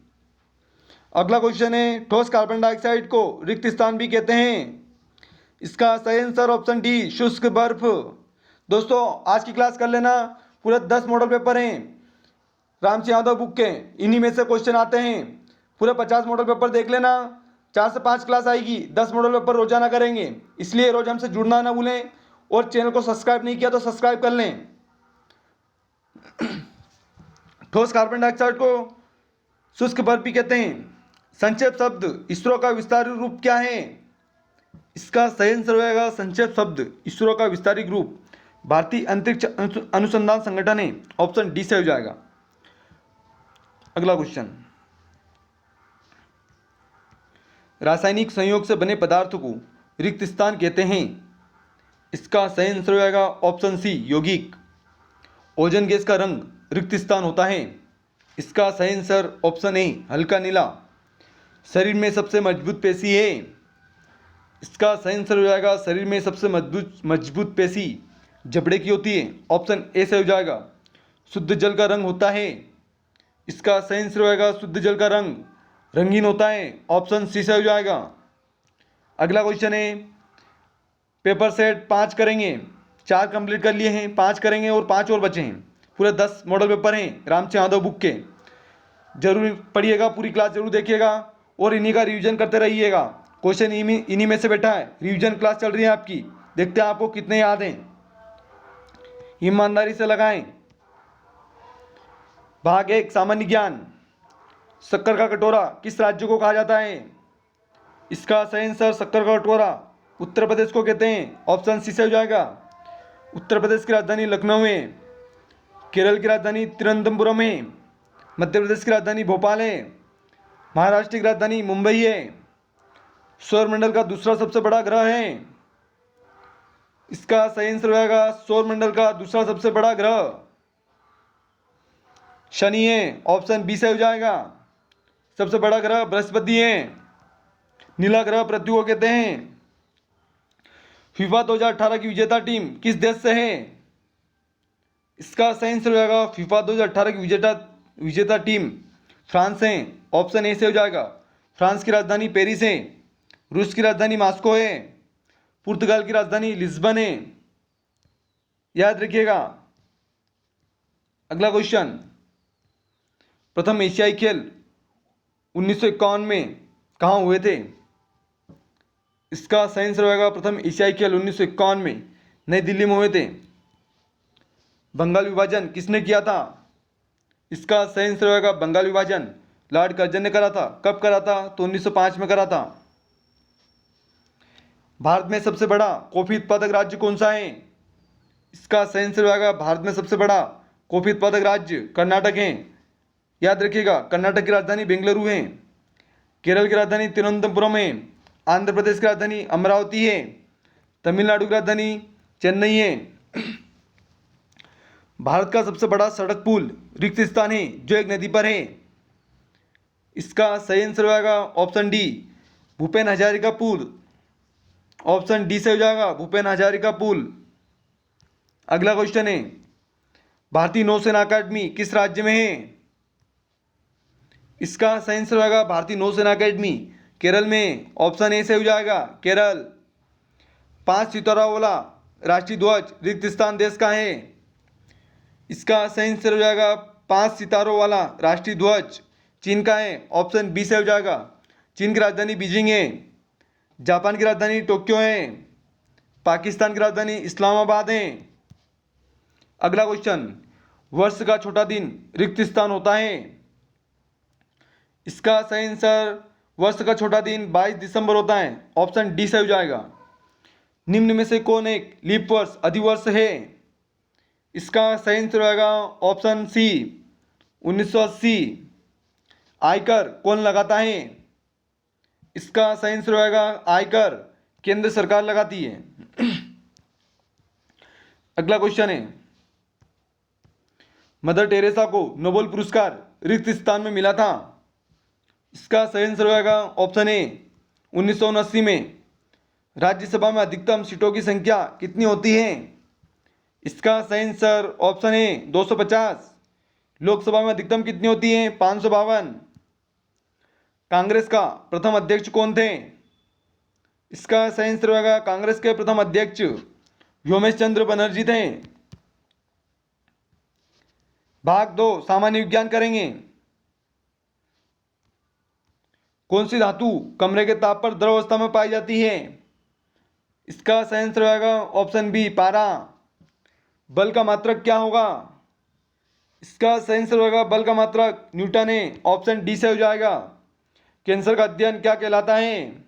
अगला क्वेश्चन है ठोस कार्बन डाइऑक्साइड को रिक्त स्थान भी कहते हैं, इसका सही आंसर ऑप्शन डी शुष्क बर्फ। दोस्तों आज की क्लास कर लेना, पूरे 10 मॉडल पेपर हैं राम सिंह यादव बुक के, इन्हीं में से क्वेश्चन आते हैं। पूरे 50 मॉडल पेपर देख लेना, 4 से 5 क्लास आएगी, 10 मॉडल पेपर रोजाना करेंगे, इसलिए रोज हमसे जुड़ना ना भूलें और चैनल को सब्सक्राइब नहीं किया तो सब्सक्राइब कर लें। ठोस कार्बन डाइऑक्साइड को शुष्क बर्फ भी कहते हैं। संक्षेप शब्द इसरो का विस्तारित रूप क्या है? इसका सही आंसर होगा संक्षेप शब्द इसरो का विस्तारित रूप भारतीय अंतरिक्ष अनुसंधान संगठन है। ऑप्शन डी से हो जाएगा। अगला क्वेश्चन रासायनिक संयोग से बने पदार्थ को रिक्त स्थान कहते हैं, इसका सही आंसर होगा ऑप्शन सी यौगिक। ओजोन गैस का रंग रिक्त स्थान होता है, इसका सही आंसर ऑप्शन ए हल्का नीला। शरीर में सबसे मजबूत पेशी है, इसका सही आंसर हो जाएगा शरीर में सबसे मजबूत पेशी जबड़े की होती है। ऑप्शन ए से हो जाएगा। शुद्ध जल का रंग होता है, इसका सही आंसर होगा शुद्ध जल का रंग रंगीन होता है, ऑप्शन सी से हो जाएगा। अगला क्वेश्चन है, पेपर सेट 5 करेंगे, 4 कंप्लीट कर लिए हैं, 5 करेंगे और 5 और बचे हैं। पूरे 10 मॉडल पेपर हैं रामचंद्र यादव बुक के। जरूर पढ़िएगा, पूरी क्लास जरूर देखिएगा और इन्हीं का रिवीजन करते रहिएगा। क्वेश्चन इन्हीं में से बैठा है, रिवीजन क्लास चल रही है आपकी, देखते हैं आपको कितने याद हैं। ईमानदारी से लगाएं। भाग 1 सामान्य ज्ञान। शक्कर का कटोरा किस राज्य को कहा जाता है? इसका सही आंसर शक्कर का कटोरा उत्तर प्रदेश को कहते हैं, ऑप्शन सी से हो जाएगा। उत्तर प्रदेश की राजधानी लखनऊ है, केरल की राजधानी तिरुवनंतपुरम है, मध्य प्रदेश की राजधानी भोपाल है, महाराष्ट्र की राजधानी मुंबई है, सौरमंडल का दूसरा सबसे बड़ा ग्रह है। इसका सही आंसर होगा सौरमंडल का दूसरा सबसे बड़ा ग्रह शनि है, ऑप्शन बी से हो जाएगा। सबसे बड़ा ग्रह बृहस्पति है, नीला ग्रह पृथ्वी को कहते हैं। फीफा 2018 की विजेता टीम किस देश से है? इसका सही आंसर होगा फीफा 2018 की विजेता टीम फ्रांस है, ऑप्शन ए से हो जाएगा। फ्रांस की राजधानी पेरिस है, रूस की राजधानी मॉस्को है, पुर्तगाल की राजधानी लिस्बन है, याद रखिएगा। अगला क्वेश्चन, प्रथम एशियाई खेल 1951 में कहाँ हुए थे? इसका सही आंसर होगा प्रथम एशियाई खेल 1951 में नई दिल्ली में हुए थे। बंगाल विभाजन किसने किया था? इसका सही आंसर होगा बंगाल विभाजन लॉर्ड कर्जन ने करा था। कब करा था? तो 1905 में करा था। भारत में सबसे बड़ा कॉफी उत्पादक राज्य कौन सा है? इसका सही आंसर होगा भारत में सबसे बड़ा कॉफी उत्पादक राज्य कर्नाटक है, याद रखिएगा। कर्नाटक की राजधानी बेंगलुरु है, केरल की राजधानी तिरुवनंतपुरम है, आंध्र प्रदेश की राजधानी अमरावती है, तमिलनाडु की राजधानी चेन्नई है। भारत का सबसे बड़ा सड़क पुल रिक्त स्थान है जो एक नदी पर है। इसका सही आंसर होगा ऑप्शन डी भूपेन हजारिका पुल, ऑप्शन डी से हो जाएगा भूपेन हजारिका पुल। अगला क्वेश्चन है, भारतीय नौसेना अकादमी किस राज्य में है? इसका सही आंसर होगा भारतीय नौसेना अकादमी केरल में, ऑप्शन ए से हो जाएगा केरल। 5 सितारों वाला राष्ट्रीय ध्वज रिक्त स्थान देश का है? इसका सही आंसर हो जाएगा 5 सितारों वाला राष्ट्रीय ध्वज चीन का है, ऑप्शन बी से हो जाएगा। चीन की राजधानी बीजिंग है, जापान की राजधानी टोक्यो है, पाकिस्तान की राजधानी इस्लामाबाद है। अगला क्वेश्चन, वर्ष का छोटा दिन रिक्त स्थान होता है? इसका सही आंसर वर्ष का छोटा दिन 22 दिसंबर होता है, ऑप्शन डी से हो जाएगा। निम्न में से कौन एक लीप वर्ष अधिवर्ष है? इसका सही आंसर होगा ऑप्शन सी 1980। आयकर कौन लगाता है? इसका सही आंसर होगा आयकर केंद्र सरकार लगाती है। अगला क्वेश्चन है, मदर टेरेसा को नोबेल पुरस्कार रिक्त स्थान में मिला था? इसका सही आंसर होगा ऑप्शन ए 1979 में। राज्यसभा में अधिकतम सीटों की संख्या कितनी होती है? इसका सही आंसर ऑप्शन ए 250। लोकसभा में अधिकतम कितनी होती है? 552। कांग्रेस का प्रथम अध्यक्ष कौन थे? इसका सही आंसर होगा कांग्रेस के प्रथम अध्यक्ष व्योमेश चंद्र बनर्जी थे। भाग 2 सामान्य विज्ञान करेंगे। कौन सी धातु कमरे के ताप पर द्रव अवस्था में पाई जाती है? इसका सही आंसर होगा ऑप्शन बी पारा। बल का मात्रक क्या होगा? इसका सही आंसर होगा बल का मात्रक न्यूटन है, ऑप्शन डी से हो जाएगा। कैंसर का अध्ययन क्या कहलाता है?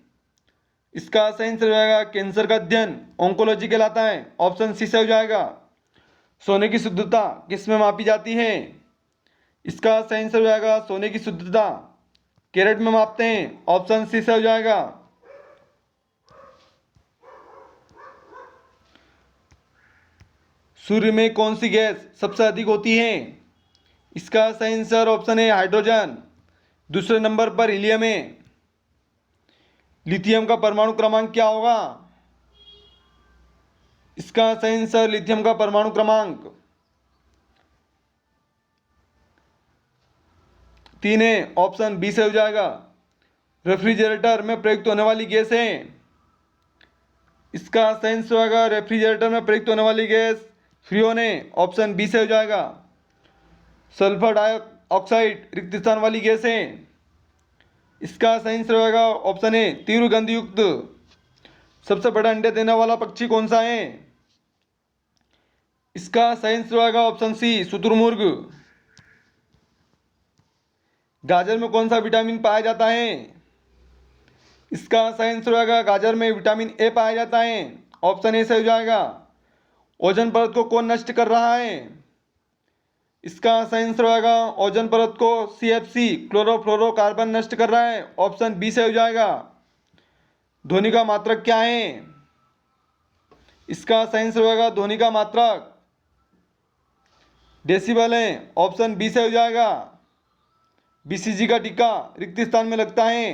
इसका सही आंसर होगा कैंसर का अध्ययन ऑन्कोलॉजी कहलाता है, ऑप्शन सी से हो जाएगा। सोने की शुद्धता किस में मापी जाती है? इसका सही आंसर हो जाएगा सोने की शुद्धता कैरेट में मापते हैं, ऑप्शन सी से हो जाएगा। सूर्य में कौन सी गैस सबसे अधिक होती है? इसका सही आंसर ऑप्शन है हाइड्रोजन, दूसरे नंबर पर हीलियम है। लिथियम का परमाणु क्रमांक क्या होगा? इसका सही आंसर लिथियम का परमाणु क्रमांक तीन है, ऑप्शन बी से हो जाएगा। रेफ्रिजरेटर में प्रयुक्त होने वाली गैस है, इसका सही आंसर होगा रेफ्रिजरेटर में प्रयुक्त होने वाली गैस फ्रियोन है, ऑप्शन बी से हो जाएगा। सल्फर डाइऑक्साइड रिक्त स्थान वाली गैस है, इसका सही आंसर होगा ऑप्शन ए तीव्र गंध युक्त। सबसे बड़ा अंडे देने वाला पक्षी कौन सा है, इसका सही आंसर होगा ऑप्शन सी शुतुरमुर्ग। गाजर में कौन सा विटामिन पाया जाता है, इसका सही आंसर होगा गाजर में विटामिन ए पाया जाता है, ऑप्शन ए से हो जाएगा। ओजोन परत को कौन नष्ट कर रहा है, इसका सही आंसर होगा ओजोन परत को सीएफसी क्लोरोफ्लोरोकार्बन नष्ट कर रहा है, ऑप्शन बी से हो जाएगा। ध्वनि का मात्रक क्या है, इसका सही आंसर होगा ध्वनि का मात्रक डेसिबल है, ऑप्शन बी से हो जाएगा। बीसीजी का टीका रिक्त स्थान में लगता है,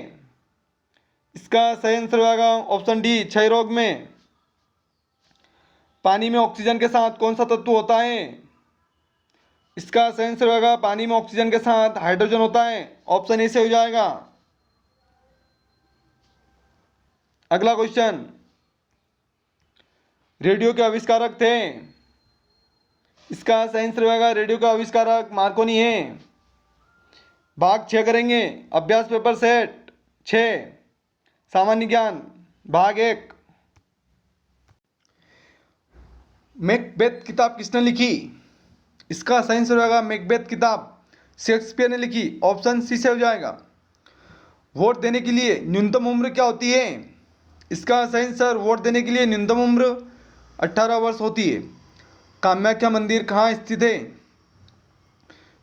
इसका सही आंसर होगा ऑप्शन डी क्षय रोग में। पानी में ऑक्सीजन के साथ कौन सा तत्व होता है, इसका सही आंसर होगा पानी में ऑक्सीजन के साथ हाइड्रोजन होता है, ऑप्शन ए से हो जाएगा। अगला क्वेश्चन, रेडियो के आविष्कारक थे, इसका सही आंसर होगा रेडियो का आविष्कारक मार्कोनी है। भाग 6 करेंगे, अभ्यास पेपर सेट 6 सामान्य ज्ञान भाग 1। मैकबेथ किताब किसने लिखी, इसका सही आंसर होगा मैकबेथ किताब शेक्सपियर ने लिखी, ऑप्शन सी से हो जाएगा। वोट देने के लिए न्यूनतम उम्र क्या होती है, इसका सही आंसर वोट देने के लिए न्यूनतम उम्र 18 वर्ष होती है। कामाख्या मंदिर कहाँ स्थित है,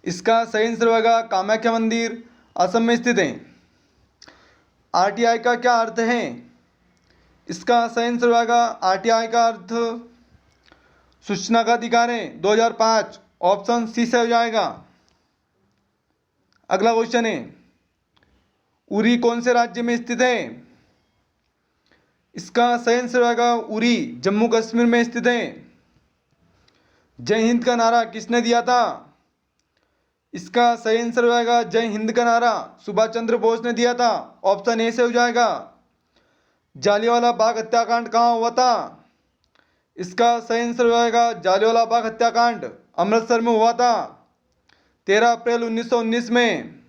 इसका सही आंसर होगा कामाख्या मंदिर असम में स्थित है। आरटीआई का क्या अर्थ है, इसका सही आंसर होगा आरटीआई का अर्थ सूचना का अधिकार है 2005, ऑप्शन सी से हो जाएगा। अगला क्वेश्चन है, उरी कौन से राज्य में स्थित है, इसका सही आंसर होगा उरी जम्मू कश्मीर में स्थित है। जय हिंद का नारा किसने दिया था, इसका सही आंसर होगा जय हिंद का नारा सुभाष चंद्र बोस ने दिया था, ऑप्शन ए से हो जाएगा। जालियांवाला बाग हत्याकांड कहाँ हुआ था, इसका सही आंसर होगा जालियांवाला बाग हत्याकांड अमृतसर में हुआ था 13 अप्रैल 1919 में,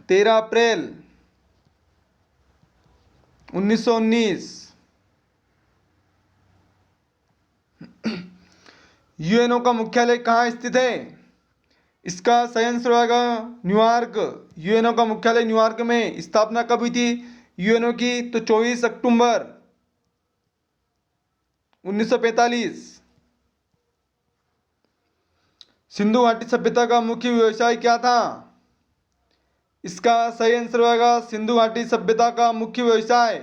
13 अप्रैल 1919। यूएनओ का मुख्यालय कहाँ स्थित है, इसका सही आंसर होगा न्यूयॉर्क। यूएनओ का मुख्यालय न्यूयॉर्क में। स्थापना कब हुई थी यूएनओ की, तो 24 अक्टूबर 1945। सिंधु घाटी सभ्यता का मुख्य व्यवसाय क्या था, इसका सही आंसर होगा सिंधु घाटी सभ्यता का मुख्य व्यवसाय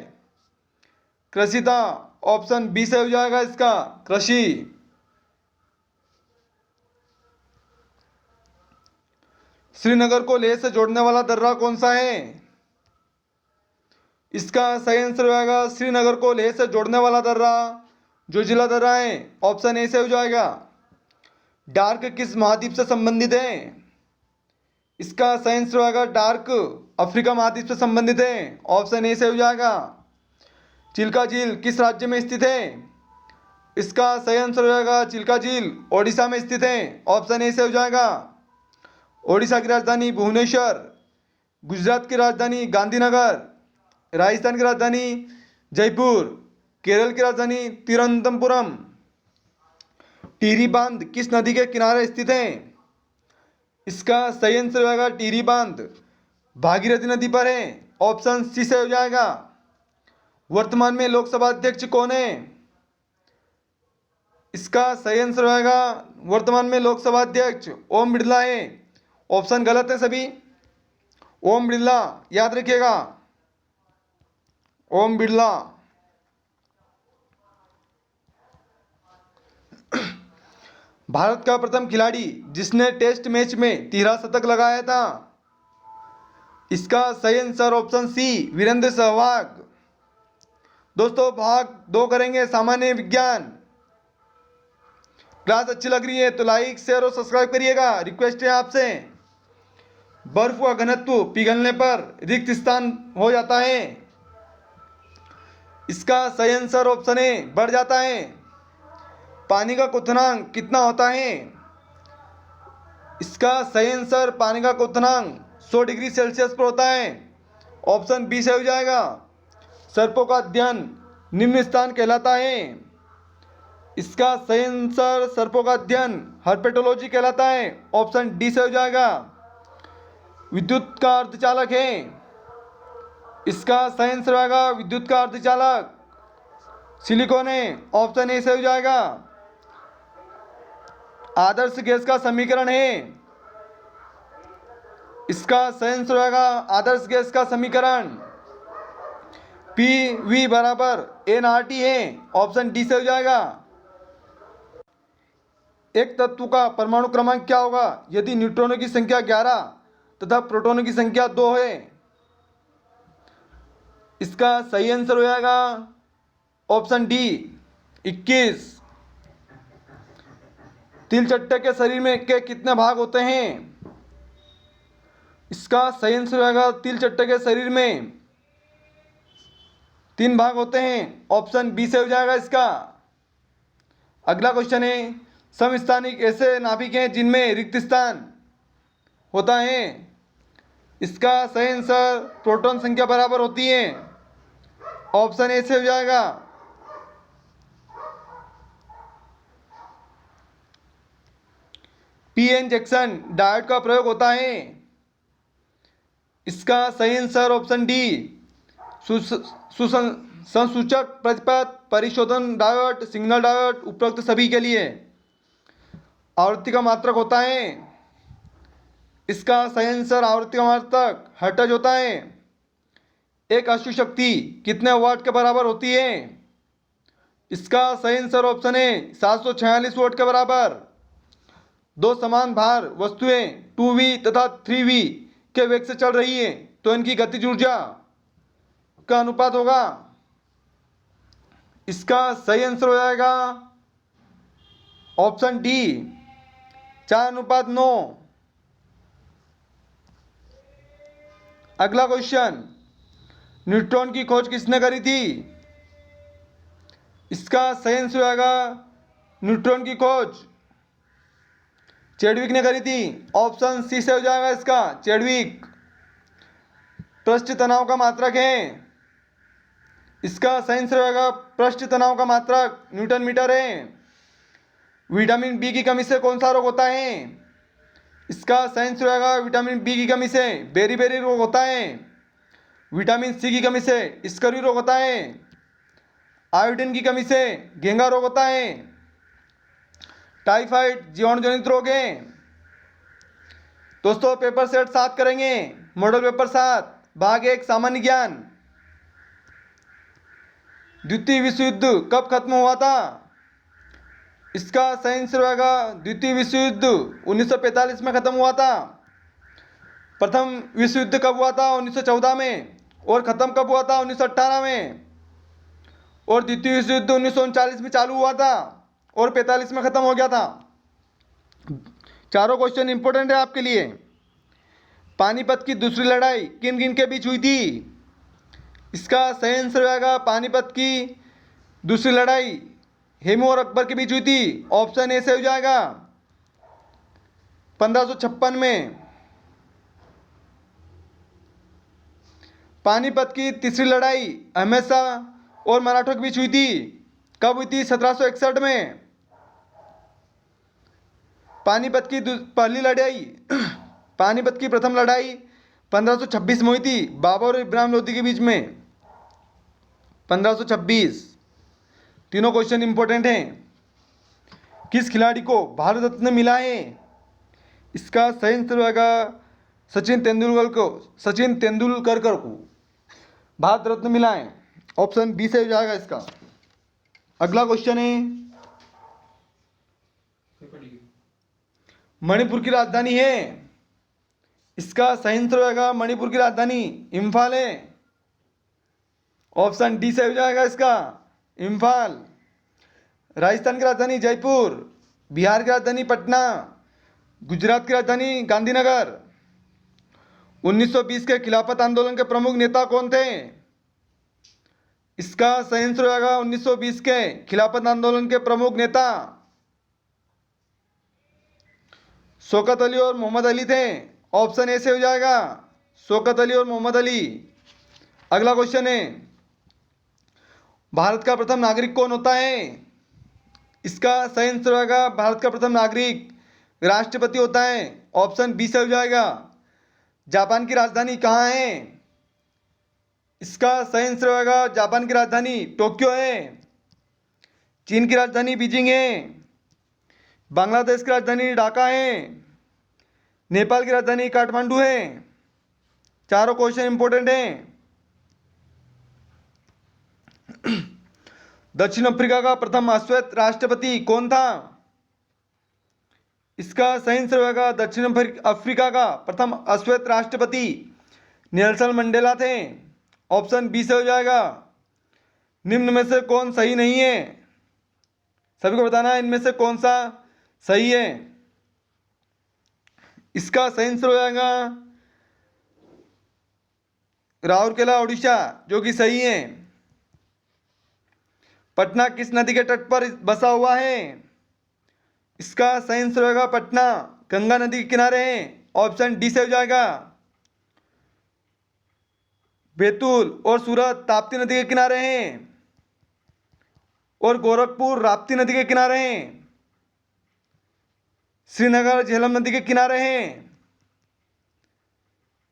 कृषि था, ऑप्शन बी से हो जाएगा इसका कृषि। श्रीनगर को लेह से जोड़ने वाला दर्रा कौन सा है, इसका सही आंसर होगा श्रीनगर को लेह से जोड़ने वाला दर्रा जोजिला दर्रा है, ऑप्शन ए से हो जाएगा। डार्क किस महाद्वीप से संबंधित है, इसका सही आंसर होगा डार्क अफ्रीका महाद्वीप से संबंधित है, ऑप्शन ए से हो जाएगा। चिल्का झील किस राज्य में स्थित है, इसका सही आंसर होगा चिल्का झील ओडिशा में स्थित है, ऑप्शन ए से हो जाएगा। ओडिशा की राजधानी भुवनेश्वर, गुजरात की राजधानी गांधीनगर, राजस्थान की राजधानी जयपुर, केरल की राजधानी तिरुवनंतपुरम। टिहरी बांध किस नदी के किनारे स्थित है, इसका सही आंसर होगा टिहरी बांध भागीरथी नदी पर है, ऑप्शन सी से हो जाएगा। वर्तमान में लोकसभा अध्यक्ष कौन है, इसका सही आंसर होगा वर्तमान में लोकसभा अध्यक्ष ओम बिरला है, ऑप्शन गलत है सभी। ओम बिरला याद रखिएगा, ओम बिरला। भारत का प्रथम खिलाड़ी जिसने टेस्ट मैच में 13 शतक लगाया था, इसका सही answer option C Virender Sehwag. दोस्तों भाग 2 करेंगे सामान्य विज्ञान। क्लास अच्छी लग रही है तो लाइक शेयर और सब्सक्राइब करिएगा, रिक्वेस्ट है आपसे। बर्फ का घनत्व पिघलने पर रिक्त स्थान हो जाता है। इसका सही आंसर ऑप्शन ए बढ़ जाता है। पानी का क्वथनांक कितना होता है? इसका सही आंसर पानी का क्वथनांक 100 डिग्री सेल्सियस पर होता है। ऑप्शन बी से हो जाएगा। सर्पों का अध्ययन निम्न स्थान कहलाता है। इसका सही आंसर सर्पों का अध्ययन हर्पेटोलॉजी कहलाता है। ऑप्शन डी से हो जाएगा। विद्युत का अर्धचालक है। इसका सही आंसर होगा विद्युत का अर्धचालक सिलिकॉन है। ऑप्शन ए से हो जाएगा। आदर्श गैस का समीकरण है। इसका सही आंसर होगा आदर्श गैस का समीकरण पी वी बराबर एन आर टी है। ऑप्शन डी से हो जाएगा। एक तत्व का परमाणु क्रमांक क्या होगा यदि न्यूट्रॉनों की संख्या 11 तथा प्रोटॉनों की संख्या 2 है? इसका सही आंसर हो जाएगा ऑप्शन डी 21। तिल चट्टे के शरीर में के कितने भाग होते हैं? इसका सही आंसर होगा तिल चट्टे के शरीर में 3 भाग होते हैं। ऑप्शन बी से हो जाएगा इसका। अगला क्वेश्चन है समस्थानिक ऐसे नाभिक हैं जिनमें रिक्त स्थान होता है। इसका सही आंसर प्रोटॉन संख्या बराबर होती है। ऑप्शन ए से हो जाएगा। पीएन जंक्शन डायोड का प्रयोग होता है। इसका सही आंसर ऑप्शन डी संसूचक प्रतिपथ परिशोधन डायोड सिग्नल डायोड उपरोक्त सभी के लिए आवृत्ति का मात्रक होता है। इसका सही आंसर आवृत्ति का मात्रक हर्ट्ज होता है। एक अश्व शक्ति कितने वाट के बराबर होती है? इसका सही आंसर ऑप्शन है 746 वाट के बराबर। दो समान भार वस्तुएं 2v तथा 3v के वेग से चल रही है तो इनकी गतिज ऊर्जा का अनुपात होगा। इसका सही आंसर हो जाएगा ऑप्शन डी 4:9। अगला क्वेश्चन न्यूट्रॉन की खोज किसने करी थी? इसका सही आंसर होगा न्यूट्रॉन की खोज चैडविक ने करी थी। ऑप्शन सी से हो जाएगा इसका चैडविक। पृष्ठ तनाव का मात्रक है। इसका सही आंसर होगा पृष्ठ तनाव का मात्रक न्यूटन मीटर है। विटामिन बी की कमी से कौन सा रोग होता है? इसका सही आंसर होगा विटामिन बी की कमी से बेरी रोग होता है। विटामिन सी की कमी से स्कर्वी रोग होता है। आयोडीन की कमी से घेंगा रोग होता है। टाइफाइड जीवाणु जनित रोग है। दोस्तों पेपर सेट 7 करेंगे। मॉडल पेपर 7 भाग 1 सामान्य ज्ञान। द्वितीय विश्व युद्ध कब खत्म हुआ था? इसका सही आंसर होगा द्वितीय विश्व युद्ध 1945 में खत्म हुआ था। प्रथम विश्व युद्ध कब हुआ था? 1914 में। और खत्म कब हुआ था? 1918 में। और द्वितीय विश्व युद्ध 1939 में चालू हुआ था और 45 में खत्म हो गया था। चारों क्वेश्चन इंपॉर्टेंट है आपके लिए। पानीपत की दूसरी लड़ाई किन किन के बीच हुई थी? इसका सही आंसर होगा पानीपत की दूसरी लड़ाई हेमू और अकबर के बीच हुई थी। ऑप्शन ए से हो जाएगा 1556 में। पानीपत की तीसरी लड़ाई अहमद शाह और मराठों के बीच हुई थी। कब हुई थी? 1761 में। पानीपत की पहली लड़ाई पानीपत की प्रथम लड़ाई 1526 में हुई थी बाबर और इब्राहिम लोदी के बीच में। 1526। तीनों क्वेश्चन इंपॉर्टेंट हैं। किस खिलाड़ी को भारत रत्न मिला है? इसका सही आंसर होगा सचिन तेंदुलकर को भारत रत्न मिला है। ऑप्शन बी से हो जाएगा इसका। अगला क्वेश्चन है मणिपुर की राजधानी है। इसका सही आंसर होगा मणिपुर की राजधानी इम्फाल है। ऑप्शन डी से हो जाएगा इसका इम्फाल। राजस्थान की राजधानी जयपुर, बिहार की राजधानी पटना, गुजरात की राजधानी गांधीनगर, 1920 के खिलाफत आंदोलन के प्रमुख नेता कौन थे? इसका सही आंसर हो जाएगा 1920 के खिलाफत आंदोलन के प्रमुख नेता शौकत अली और मोहम्मद अली थे। ऑप्शन ए से हो जाएगा शौकत अली और मोहम्मद अली। अगला क्वेश्चन है, भारत का प्रथम नागरिक कौन होता है? इसका सही आंसर होगा भारत का प्रथम नागरिक राष्ट्रपति होता है। ऑप्शन बी से हो जाएगा। जापान की राजधानी कहाँ है? इसका सही आंसर होगा जापान की राजधानी टोक्यो है। चीन की राजधानी बीजिंग है। बांग्लादेश की राजधानी ढाका है। नेपाल की राजधानी काठमांडू है। चारों क्वेश्चन इंपॉर्टेंट हैं। दक्षिण अफ्रीका का प्रथम अश्वेत राष्ट्रपति कौन था? इसका सही आंसर होगा दक्षिण अफ्रीका का प्रथम अश्वेत राष्ट्रपति नेल्सन मंडेला थे। ऑप्शन बी से हो जाएगा। निम्न में से कौन सही नहीं है? सभी को बताना है इनमें से कौन सा सही है। इसका सही आंसर हो जाएगा राउरकेला ओडिशा, जो कि सही है। पटना किस नदी के तट पर बसा हुआ है? इसका सही आंसर होगा पटना गंगा नदी के किनारे है। ऑप्शन डी से हो जाएगा। बैतूल और सूरत ताप्ती नदी के किनारे हैं और गोरखपुर राप्ती नदी के किनारे हैं। श्रीनगर झेलम नदी के किनारे हैं।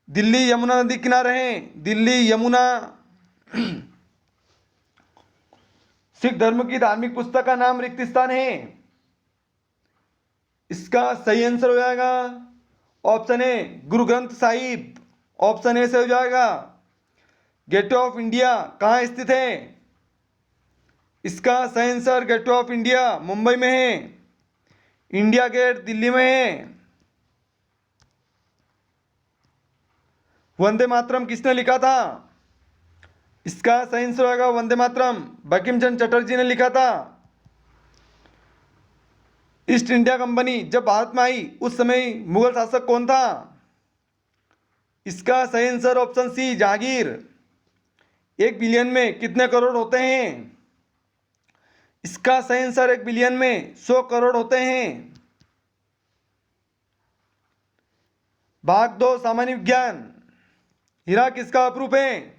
दिल्ली यमुना नदी के किनारे हैं। दिल्ली यमुना। सिख धर्म की धार्मिक पुस्तक का नाम रिक्त स्थान है। इसका सही आंसर हो जाएगा option A Guru Granth Sahib. Option A से हो जाएगा। गेटवे ऑफ इंडिया कहाँ स्थित है? इसका सही answer gateway of India Mumbai में है। इंडिया गेट दिल्ली में है। वंदे मातरम किसने लिखा था? इसका सही आंसर होगा वंदे मातरम बंकिम चंद्र चटर्जी ने लिखा था। ईस्ट इंडिया कंपनी जब भारत में आई उस समय मुगल शासक कौन था? इसका सही answer option C Jahangir. 1 billion में कितने करोड़ होते हैं? इसका सही आंसर 1 बिलियन में 100 करोड़ होते हैं। भाग 2 सामान्य विज्ञान। हीरा किसका अप्रूप है?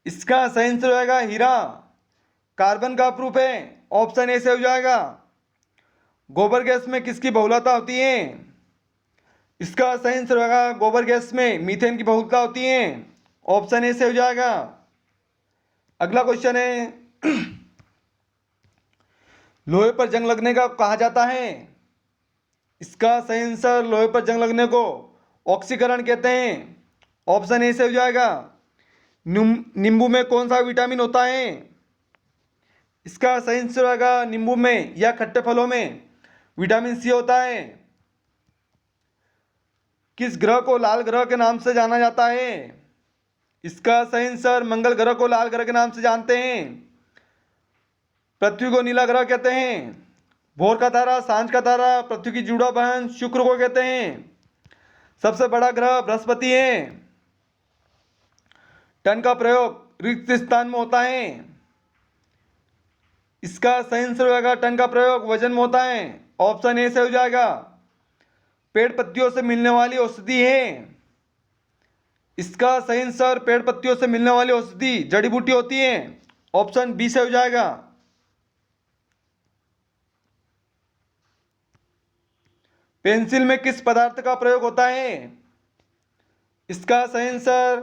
इसका सही आंसर होगा हीरा कार्बन का अप्रूप है। ऑप्शन ए से हो जाएगा। गोबर गैस में किसकी बहुलता होती है? इसका सही आंसर होगा गोबर गैस में मीथेन की बहुलता होती है। ऑप्शन ए से हो जाएगा। अगला क्वेश्चन है लोहे पर जंग लगने का कहा जाता है? इसका सही आंसर लोहे पर जंग लगने को ऑक्सीकरण कहते हैं। ऑप्शन ए से हो जाएगा। नींबू में कौन सा विटामिन होता है? इसका सही आंसर होगा नींबू में या खट्टे फलों में विटामिन सी होता है। किस ग्रह को लाल ग्रह के नाम से जाना जाता है? इसका सही आंसर मंगल ग्रह को लाल ग्रह के नाम से जानते हैं। पृथ्वी को नीला ग्रह कहते हैं। भोर का तारा, सांझ का तारा, पृथ्वी की जुड़ा बहन शुक्र को कहते हैं। सबसे बड़ा ग्रह बृहस्पति है। टन का प्रयोग रिक्त स्थान में होता है। इसका सही आंसर होगा टन का प्रयोग वजन में होता है। ऑप्शन ए से हो जाएगा। पेड़ पत्तियों से मिलने वाली औषधि है। इसका सही आंसर पेड़ पत्तियों से मिलने वाली औषधि जड़ी बूटी होती है। ऑप्शन बी से हो जाएगा। पेंसिल में किस पदार्थ का प्रयोग होता है? इसका सही आंसर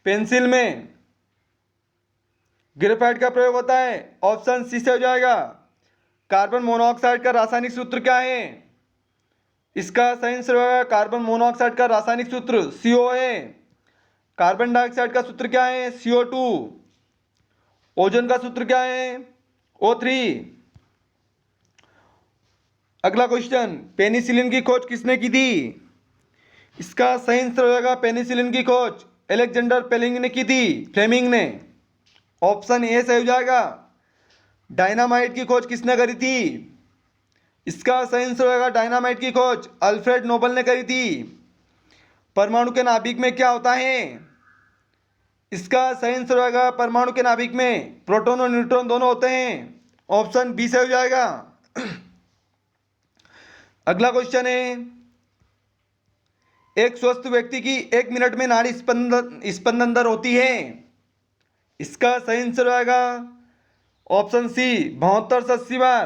पेंसिल में ग्रेफाइट का प्रयोग होता है। ऑप्शन सी से हो जाएगा। कार्बन मोनोऑक्साइड का रासायनिक सूत्र क्या है? इसका सही आंसर होगा कार्बन मोनोऑक्साइड का रासायनिक सूत्र CO है। कार्बन डाइऑक्साइड का सूत्र क्या है? CO2। ओजोन का सूत्र क्या है? O3। अगला क्वेश्चन, पेनिसिलिन की खोज किसने की थी? इसका सही आंसर होगा पेनिसिलिन की खोज अलेक्जेंडर फ्लेमिंग ने। ऑप्शन ए से हो जाएगा। डायनामाइट की खोज किसने करी थी? इसका सही आंसर होगा डायनामाइट की खोज अल्फ्रेड नोबल ने करी थी। परमाणु के नाभिक में क्या होता है? इसका सही आंसर होगा परमाणु के नाभिक में प्रोटॉन और न्यूट्रॉन दोनों होते हैं। ऑप्शन बी से हो जाएगा। अगला क्वेश्चन है, एक स्वस्थ व्यक्ति की 1 मिनट में नाड़ी स्पंदन दर होती है। इसका सही आंसर होगा ऑप्शन सी 72 से 80 बार।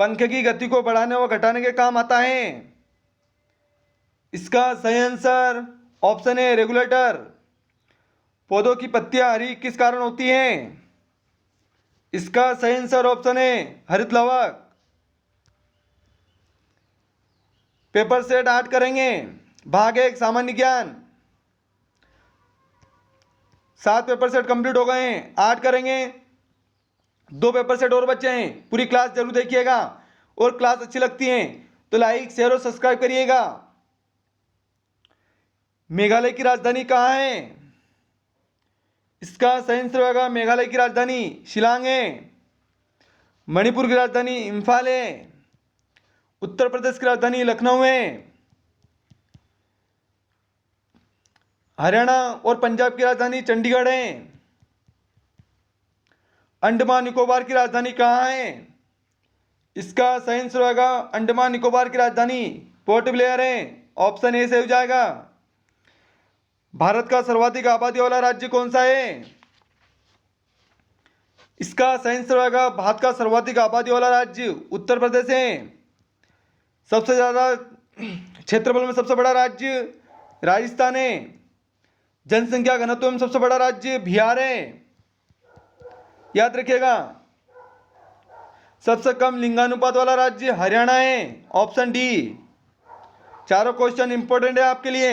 पंखे की गति को बढ़ाने व घटाने के काम आता है। इसका सही आंसर ऑप्शन ए रेगुलेटर। पौधों की पत्तियां हरी किस कारण होती हैं? इसका सही आंसर ऑप्शन ए हरित लवक। पेपर सेट 8 करेंगे। भाग 1 सामान्य ज्ञान। 7 पेपर सेट कंप्लीट हो गए हैं, 8 करेंगे। 2 पेपर सेट और बचे हैं। पूरी क्लास जरूर देखिएगा और क्लास अच्छी लगती है तो लाइक शेयर और सब्सक्राइब करिएगा। मेघालय की राजधानी कहाँ है? इसका सही आंसर होगा मेघालय की राजधानी शिलांग है। मणिपुर की राजधानी इम्फाल है। उत्तर प्रदेश की राजधानी लखनऊ है। हरियाणा और पंजाब की राजधानी चंडीगढ़ है। अंडमान निकोबार की राजधानी कहाँ है? इसका सही आंसर होगा अंडमान निकोबार की राजधानी पोर्ट ब्लेयर है। ऑप्शन ए से हो जाएगा। भारत का सर्वाधिक आबादी वाला राज्य कौन सा है? इसका सही आंसर होगा भारत का सर्वाधिक आबादी वाला राज्य उत्तर प्रदेश है। सबसे ज्यादा क्षेत्रफल में सबसे बड़ा राज्य राजस्थान है। जनसंख्या घनत्व में सबसे बड़ा राज्य बिहार है। याद रखिएगा। सबसे कम लिंगानुपात वाला राज्य हरियाणा है। Option D. चारों क्वेश्चन इंपॉर्टेंट है आपके लिए।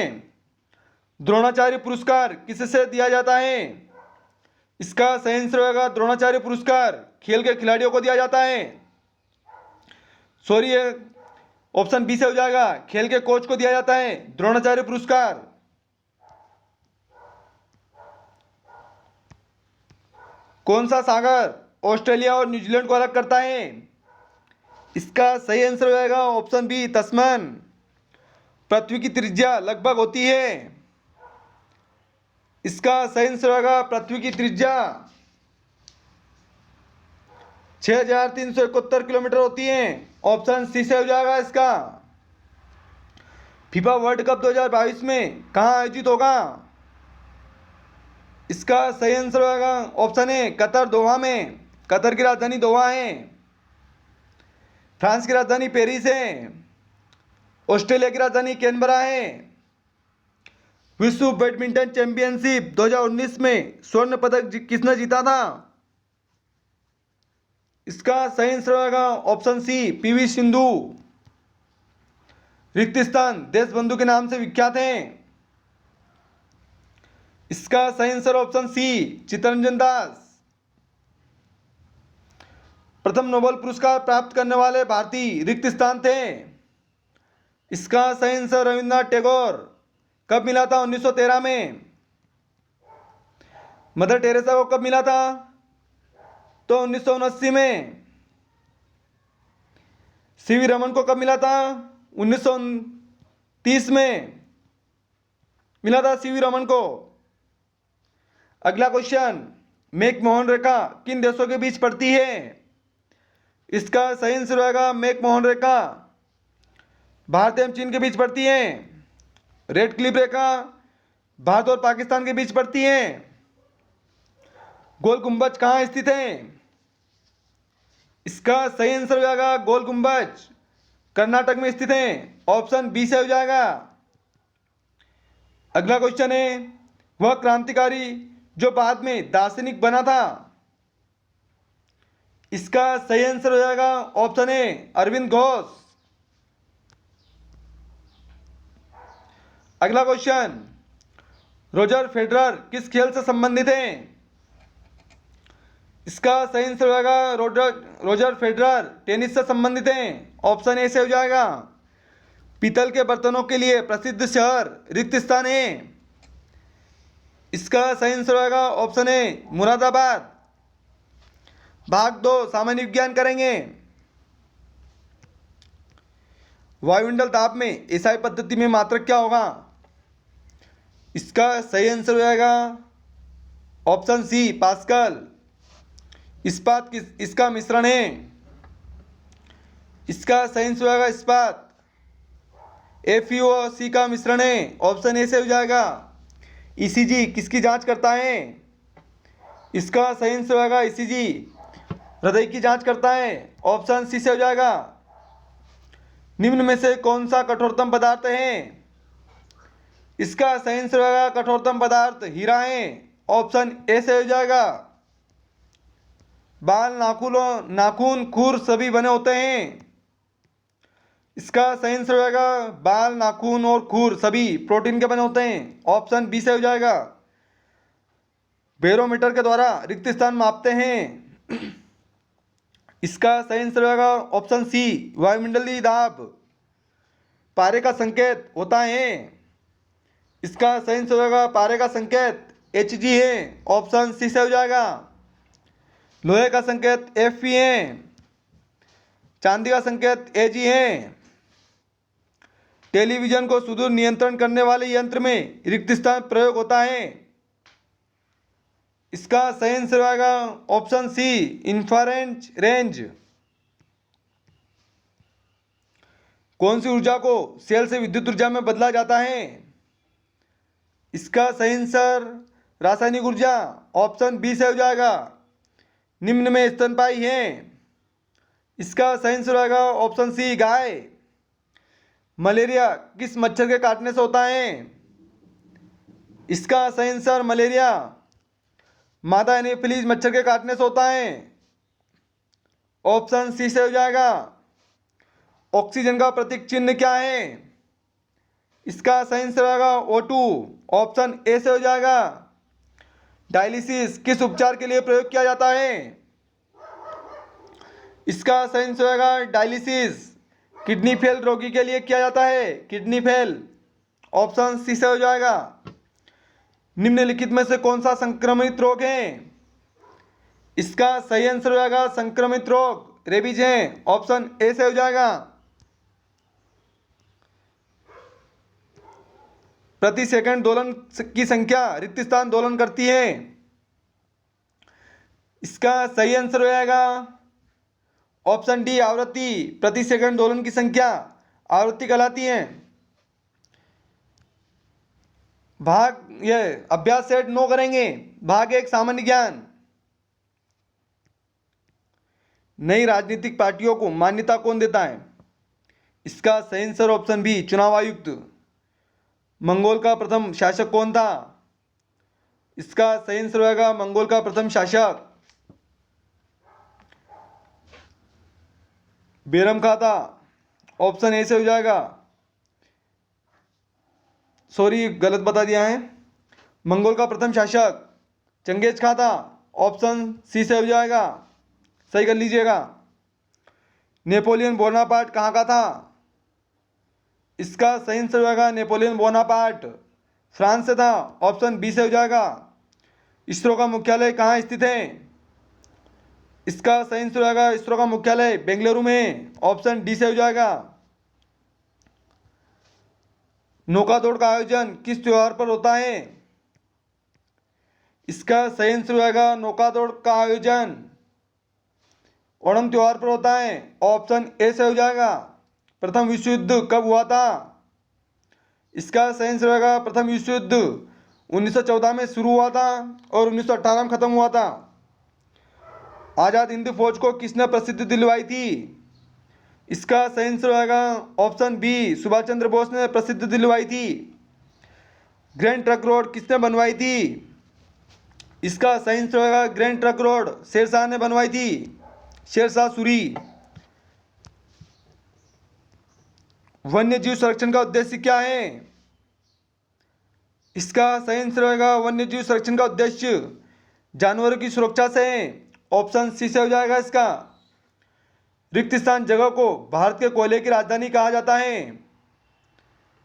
द्रोणाचार्य पुरस्कार किससे दिया जाता है? इसका सही आंसर होगा द्रोणाचार्य पुरस्कार खेल के खिलाड़ियों को दिया जाता है। सॉरी, ऑप्शन बी से हो जाएगा। खेल के कोच को दिया जाता है द्रोणाचार्य पुरस्कार। कौन सा सागर ऑस्ट्रेलिया और न्यूजीलैंड को अलग करता है? इसका सही आंसर होगा ऑप्शन बी तस्मैन। पृथ्वी की त्रिज्या लगभग होती है। इसका सही आंसर होगा पृथ्वी की त्रिज्या 6371 किलोमीटर होती है। ऑप्शन सी से हो जाएगा इसका। फीफा वर्ल्ड कप 2022 में कहाँ आयोजित होगा? इसका सही आंसर होगा ऑप्शन ए कतर दोहा में। कतर की राजधानी दोहा है। फ्रांस की राजधानी पेरिस है। ऑस्ट्रेलिया की राजधानी कैनबरा है। विश्व बैडमिंटन चैंपियनशिप 2019 में स्वर्ण पदक किसने जीता था? इसका सही आंसर होगा ऑप्शन सी पीवी सिंधु। रिक्त स्थान देश बंधु के नाम से विख्यात हैं। इसका सही आंसर ऑप्शन सी चित्तरंजन दास। प्रथम नोबेल पुरस्कार प्राप्त करने वाले भारतीय रिक्त स्थान थे। इसका सही आंसर रविन्द्रनाथ टैगोर। कब मिला था? 1913 में। मदर टेरेसा को कब मिला था? तो 1979 में। सीवी रमन को कब मिला था? 1930 में मिला था सीवी रमन को। अगला क्वेश्चन, मैकमोहन रेखा किन देशों के बीच पड़ती है? इसका सही आंसर होगा मैकमोहन रेखा भारत एवं चीन के बीच पड़ती है। रेड क्लिफ रेखा भारत और पाकिस्तान के बीच पड़ती है। गोल गुंबज कहाँ स्थित है? इसका सही आंसर हो जाएगा गोल गुंबज कर्नाटक में स्थित है। ऑप्शन बी से हो जाएगा। अगला क्वेश्चन है, वह क्रांतिकारी जो बाद में दार्शनिक बना था। इसका सही आंसर हो जाएगा ऑप्शन ए अरविंद घोष। अगला क्वेश्चन, रोजर फेडरर किस खेल से संबंधित हैं? इसका सही आंसर होगा रोजर फेडरर टेनिस से संबंधित हैं। ऑप्शन ए से हो जाएगा। पीतल के बर्तनों के लिए प्रसिद्ध शहर रिक्त स्थान है। इसका सही आंसर होगा ऑप्शन ए मुरादाबाद। भाग 2 सामान्य विज्ञान करेंगे। वायुमंडल ताप में एसआई पद्धति में मात्रक क्या होगा? इसका सही आंसर हो जाएगा ऑप्शन सी पास्कल। इस्पात किस इसका मिश्रण है। इसका सही आंसर हो जाएगा इस्पात। FeO का मिश्रण है, ऑप्शन ए से हो जाएगा। ECG किसकी जांच करता है। इसका सही आंसर हो जाएगा ECG हृदय की जांच करता है, ऑप्शन सी से हो जाएगा। निम्न में से कौन सा कठोरतम पदार्थ है। इसका सही आंसर होगा कठोरतम पदार्थ हीरा है, ऑप्शन ए से हो जाएगा। बाल नाखून खुर सभी बने होते हैं। इसका सही आंसर हो जाएगा बाल नाखून और खुर सभी प्रोटीन के बने होते हैं, ऑप्शन बी से हो जाएगा। बैरोमीटर के द्वारा रिक्त स्थान मापते हैं। इसका सही आंसर होगा ऑप्शन सी वायुमंडलीय दाब पारे का संकेत होता है। इसका सही आंसर होगा पारे का संकेत Hg है, ऑप्शन सी से हो जाएगा। लोहे का संकेत Fe है, चांदी का संकेत Ag है। टेलीविजन को सुदूर नियंत्रण करने वाले यंत्र में रिक्त स्थान प्रयोग होता है। इसका सही आंसर होगा ऑप्शन सी इंफ्रारेड रेंज। कौन सी ऊर्जा को सेल से विद्युत ऊर्जा में बदला जाता है। इसका सही आंसर रासायनिक ऊर्जा, ऑप्शन बी से हो जाएगा। निम्न में स्तनपायी है। इसका सही आंसर होगा ऑप्शन सी गाय। मलेरिया किस मच्छर के काटने से होता है। इसका सही आंसर मलेरिया मादा एनोफिलीज मच्छर के काटने से होता है, ऑप्शन सी से हो जाएगा। ऑक्सीजन का प्रतीक चिन्ह क्या है। इसका सही आंसर होगा O2, ऑप्शन ए से हो जाएगा। डायलिसिस किस उपचार के लिए प्रयोग किया जाता है। इसका सही आंसर होगा डायलिसिस किडनी फेल रोगी के लिए किया जाता है, किडनी फेल, ऑप्शन सी से हो जाएगा। निम्नलिखित में से कौन सा संक्रमित रोग है। इसका सही आंसर हो जाएगा संक्रमित रोग रेबीज है, ऑप्शन ए से हो जाएगा। प्रति सेकंड दोलन की संख्या रिक्त स्थान दोलन करती है। इसका सही आंसर हो जाएगा ऑप्शन डी आवृत्ति। प्रति सेकंड दोलन की संख्या आवृत्ति कहलाती है। भाग ये अभ्यास सेट 9 करेंगे। भाग 1 सामान्य ज्ञान। नई राजनीतिक पार्टियों को मान्यता कौन देता है। इसका सही आंसर ऑप्शन बी चुनाव आयुक्त। मंगोल का प्रथम शासक कौन था। इसका सही आंसर होगा मंगोल का प्रथम शासक बेरम खा था, ऑप्शन ए से हो जाएगा। सॉरी गलत बता दिया है। मंगोल का प्रथम शासक चंगेज खा था, ऑप्शन सी से हो जाएगा, सही कर लीजिएगा। नेपोलियन बोनापार्ट कहाँ का था। इसका सही आंसर होगा नेपोलियन बोनापार्ट फ्रांस से था, ऑप्शन बी से हो जाएगा। इसरो का मुख्यालय कहाँ स्थित है। इसका सही आंसर होगा इसरो का मुख्यालय बेंगलुरु में, ऑप्शन डी से हो जाएगा। नौका दौड़ का आयोजन किस त्योहार पर होता है। इसका सही आंसर होगा नौका दौड़ का आयोजन ओणम त्योहार पर होता है, ऑप्शन ए से हो जाएगा। प्रथम विश्व युद्ध कब हुआ था। इसका सही आंसर होगा प्रथम विश्व युद्ध 1914 में शुरू हुआ था और 1918 में खत्म हुआ था। आजाद हिंद फौज को किसने प्रसिद्धि दिलवाई थी। इसका सही आंसर होगा ऑप्शन बी सुभाष चंद्र बोस ने प्रसिद्धि दिलवाई थी। ग्रैंड ट्रक रोड किसने बनवाई थी। इसका सही आंसर होगा ग्रैंड ट्रक रोड शेरशाह ने बनवाई थी, शेरशाह सूरी। वन्य जीव संरक्षण का उद्देश्य क्या है। इसका सही आंसर होगा वन्य जीव संरक्षण का उद्देश्य जानवरों की सुरक्षा से है, ऑप्शन सी से हो जाएगा। इसका रिक्त स्थान जगह को भारत के कोयले की राजधानी कहा जाता है।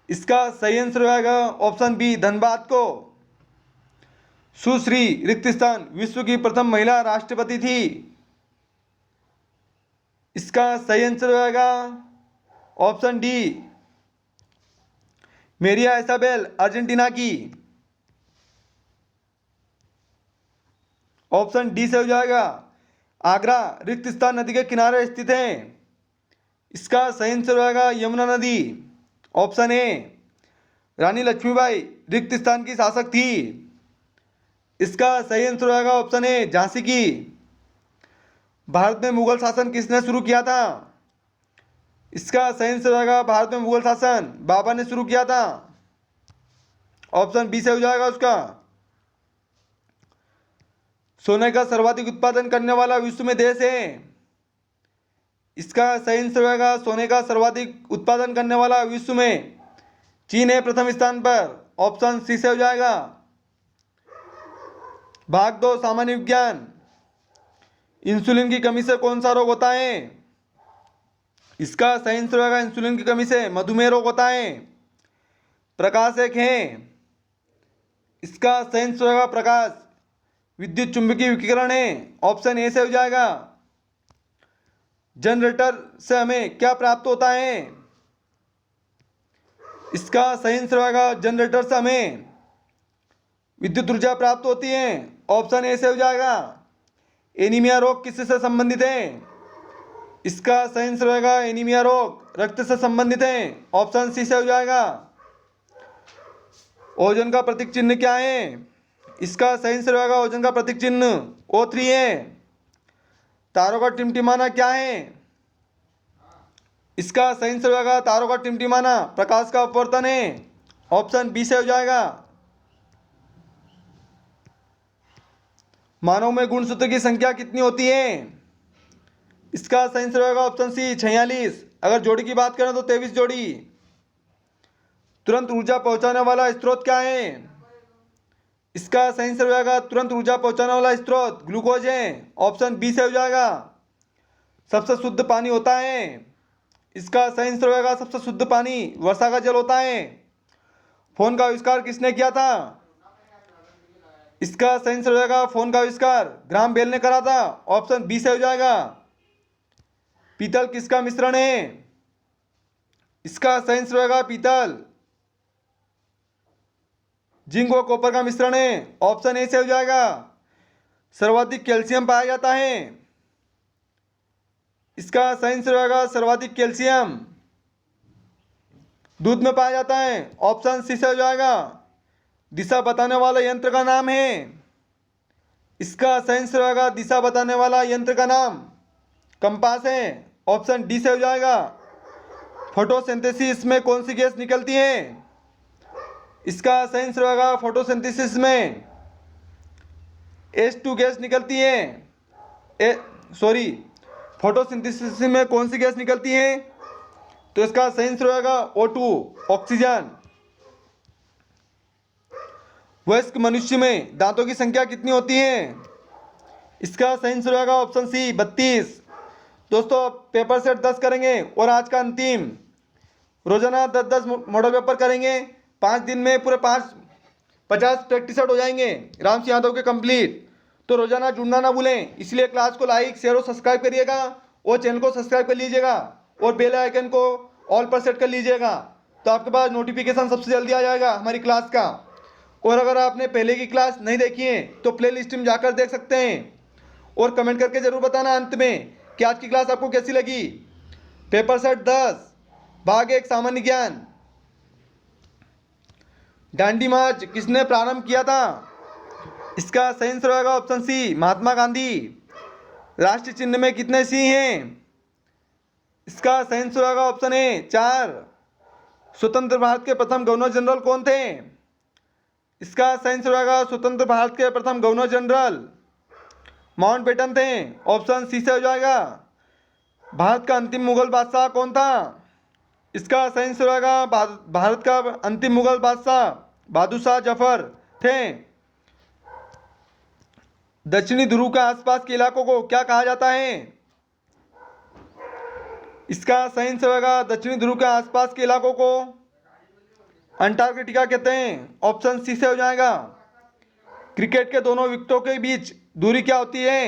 इसका सही आंसर होगा ऑप्शन बी धनबाद को। सुश्री रिक्त स्थान विश्व की प्रथम महिला राष्ट्रपति थी। इसका सही आंसर होगा ऑप्शन डी मेरिया इसाबेल अर्जेंटीना की। ऑप्शन डी से हो जाएगा। आगरा रिक्त स्थान नदी के किनारे स्थित है। इसका सही आंसर हो जाएगा यमुना नदी। Option A. रानी लक्ष्मीबाई रिक्त स्थान की शासक थी। इसका सही आंसर हो जाएगा ऑप्शन ए झांसी की। भारत में मुगल शासन किसने शुरू किया था? इसका सही आंसर हो जाएगा भारत में मुगल शासन बाबर ने शुरू किया था। ऑप्शन बी से हो जाएगा उसका। सोने का सर्वाधिक उत्पादन करने वाला विश्व में देश है। इसका सही आंसर हो जाएगा सोने का सर्वाधिक उत्पादन करने वाला विश्व में चीन है प्रथम स्थान पर। ऑप्शन सी से हो जाएगा। भाग 2 सामान्य विज्ञान। इंसुलिन की कमी से कौन सा रोग होता है? इसका सही आंसर होगा इंसुलिन की कमी से मधुमेह रोग होता है। प्रकाश एक है। इसका सही आंसर होगा प्रकाश विद्युत चुंबकीय विकिरण है। ऑप्शन ए से हो जाएगा। जनरेटर से हमें क्या प्राप्त होता है? इसका सही आंसर होगा जनरेटर से हमें विद्युत ऊर्जा प्राप्त होती है। ऑप्शन ए से हो जाएगा। एनीमिया रोग किससे संबंधित है? इसका सही आंसर होगा एनीमिया रोग रक्त से संबंधित है। ऑप्शन सी से हो जाएगा। ओजोन का प्रतीक चिन्ह क्या है? इसका सही आंसर होगा ओजोन का प्रतीक चिन्ह O3 है। तारों का टिमटिमाना क्या है? इसका सही आंसर होगा तारों का टिमटिमाना प्रकाश का अपवर्तन है। ऑप्शन बी से हो जाएगा। मानव में गुणसूत्र की संख्या कितनी होती है? इसका सही आंसर होगा ऑप्शन सी 46। अगर जोड़ी की बात करें तो 23 जोड़ी। तुरंत ऊर्जा पहुंचाने वाला स्रोत क्या है? इसका सही आंसर हो जाएगा तुरंत ऊर्जा पहुंचाने वाला स्रोत ग्लूकोज है। ऑप्शन बी से हो जाएगा। सबसे शुद्ध पानी होता है। इसका सही आंसर हो जाएगा सबसे शुद्ध पानी वर्षा का जल होता है। फोन का आविष्कार किसने किया था? इसका सही आंसर हो जाएगा फोन का आविष्कार ग्राहम बेल ने करा था। ऑप्शन बी से हो जाएगा। पीतल किसका मिश्रण है? इसका सही आंसर होगा पीतल जिंक व कॉपर का मिश्रण है। ऑप्शन ए से हो जाएगा। सर्वाधिक कैल्शियम पाया जाता है। इसका सही आंसर होगा सर्वाधिक कैल्शियम दूध में पाया जाता है। ऑप्शन सी से हो जाएगा। दिशा बताने वाला यंत्र का नाम है। इसका सही आंसर होगा दिशा बताने वाला यंत्र का नाम कंपास है। ऑप्शन डी से हो जाएगा। फोटोसिंथेसिस में कौन सी गैस निकलती है? इसका सही आंसर होगा फोटोसिंथेसिस में H2 गैस निकलती है। फोटोसिंथेसिस में कौन सी गैस निकलती है? तो इसका सही आंसर होगा O2 ऑक्सीजन। वयस्क मनुष्य में दांतों की संख्या कितनी होती है? इसका सही आंसर होगा ऑप्शन सी 32। दोस्तों पेपर सेट 10 करेंगे और आज का अंतिम रोजाना 10-10 मॉडल पेपर करेंगे। 5 दिन में पूरे 50 प्रैक्टिस सेट हो जाएंगे राम सिंह यादव के कंप्लीट। तो रोजाना जुड़ना ना भूलें। इसलिए क्लास को लाइक शेयर और सब्सक्राइब करिएगा और चैनल को सब्सक्राइब कर लीजिएगा और बेल आइकन को ऑल पर सेट कर लीजिएगा। तो आपके पास नोटिफिकेशन सबसे जल्दी आ जाएगा हमारी क्लास का। और अगर आपने पहले की क्लास नहीं देखी है तो प्ले लिस्ट में जाकर देख सकते हैं। और कमेंट करके ज़रूर बताना अंत में कि आज की क्लास आपको कैसी लगी। पेपर सेट 10 भाग 1 सामान्य ज्ञान। दांडी मार्च किसने प्रारंभ किया था? इसका सही आंसर होगा ऑप्शन सी महात्मा गांधी। राष्ट्रीय चिन्ह में कितने सिंह हैं? इसका सही आंसर होगा ऑप्शन ए 4। स्वतंत्र भारत के प्रथम गवर्नर जनरल कौन थे? इसका सही आंसर होगा स्वतंत्र भारत के प्रथम गवर्नर जनरल माउंटबेटन थे। ऑप्शन सी से हो जाएगा। भारत का अंतिम मुगल बादशाह कौन था? इसका सही आंसर होगा भारत का अंतिम मुगल बादशाह बहादुर शाह जफर थे। दक्षिणी ध्रुव के आसपास के इलाकों को क्या कहा जाता है? इसका सही आंसर होगा दक्षिणी ध्रुव के आसपास के इलाकों को अंटार्कटिका कहते हैं। ऑप्शन सी से हो जाएगा। क्रिकेट के दोनों विकेटों के बीच दूरी क्या होती है?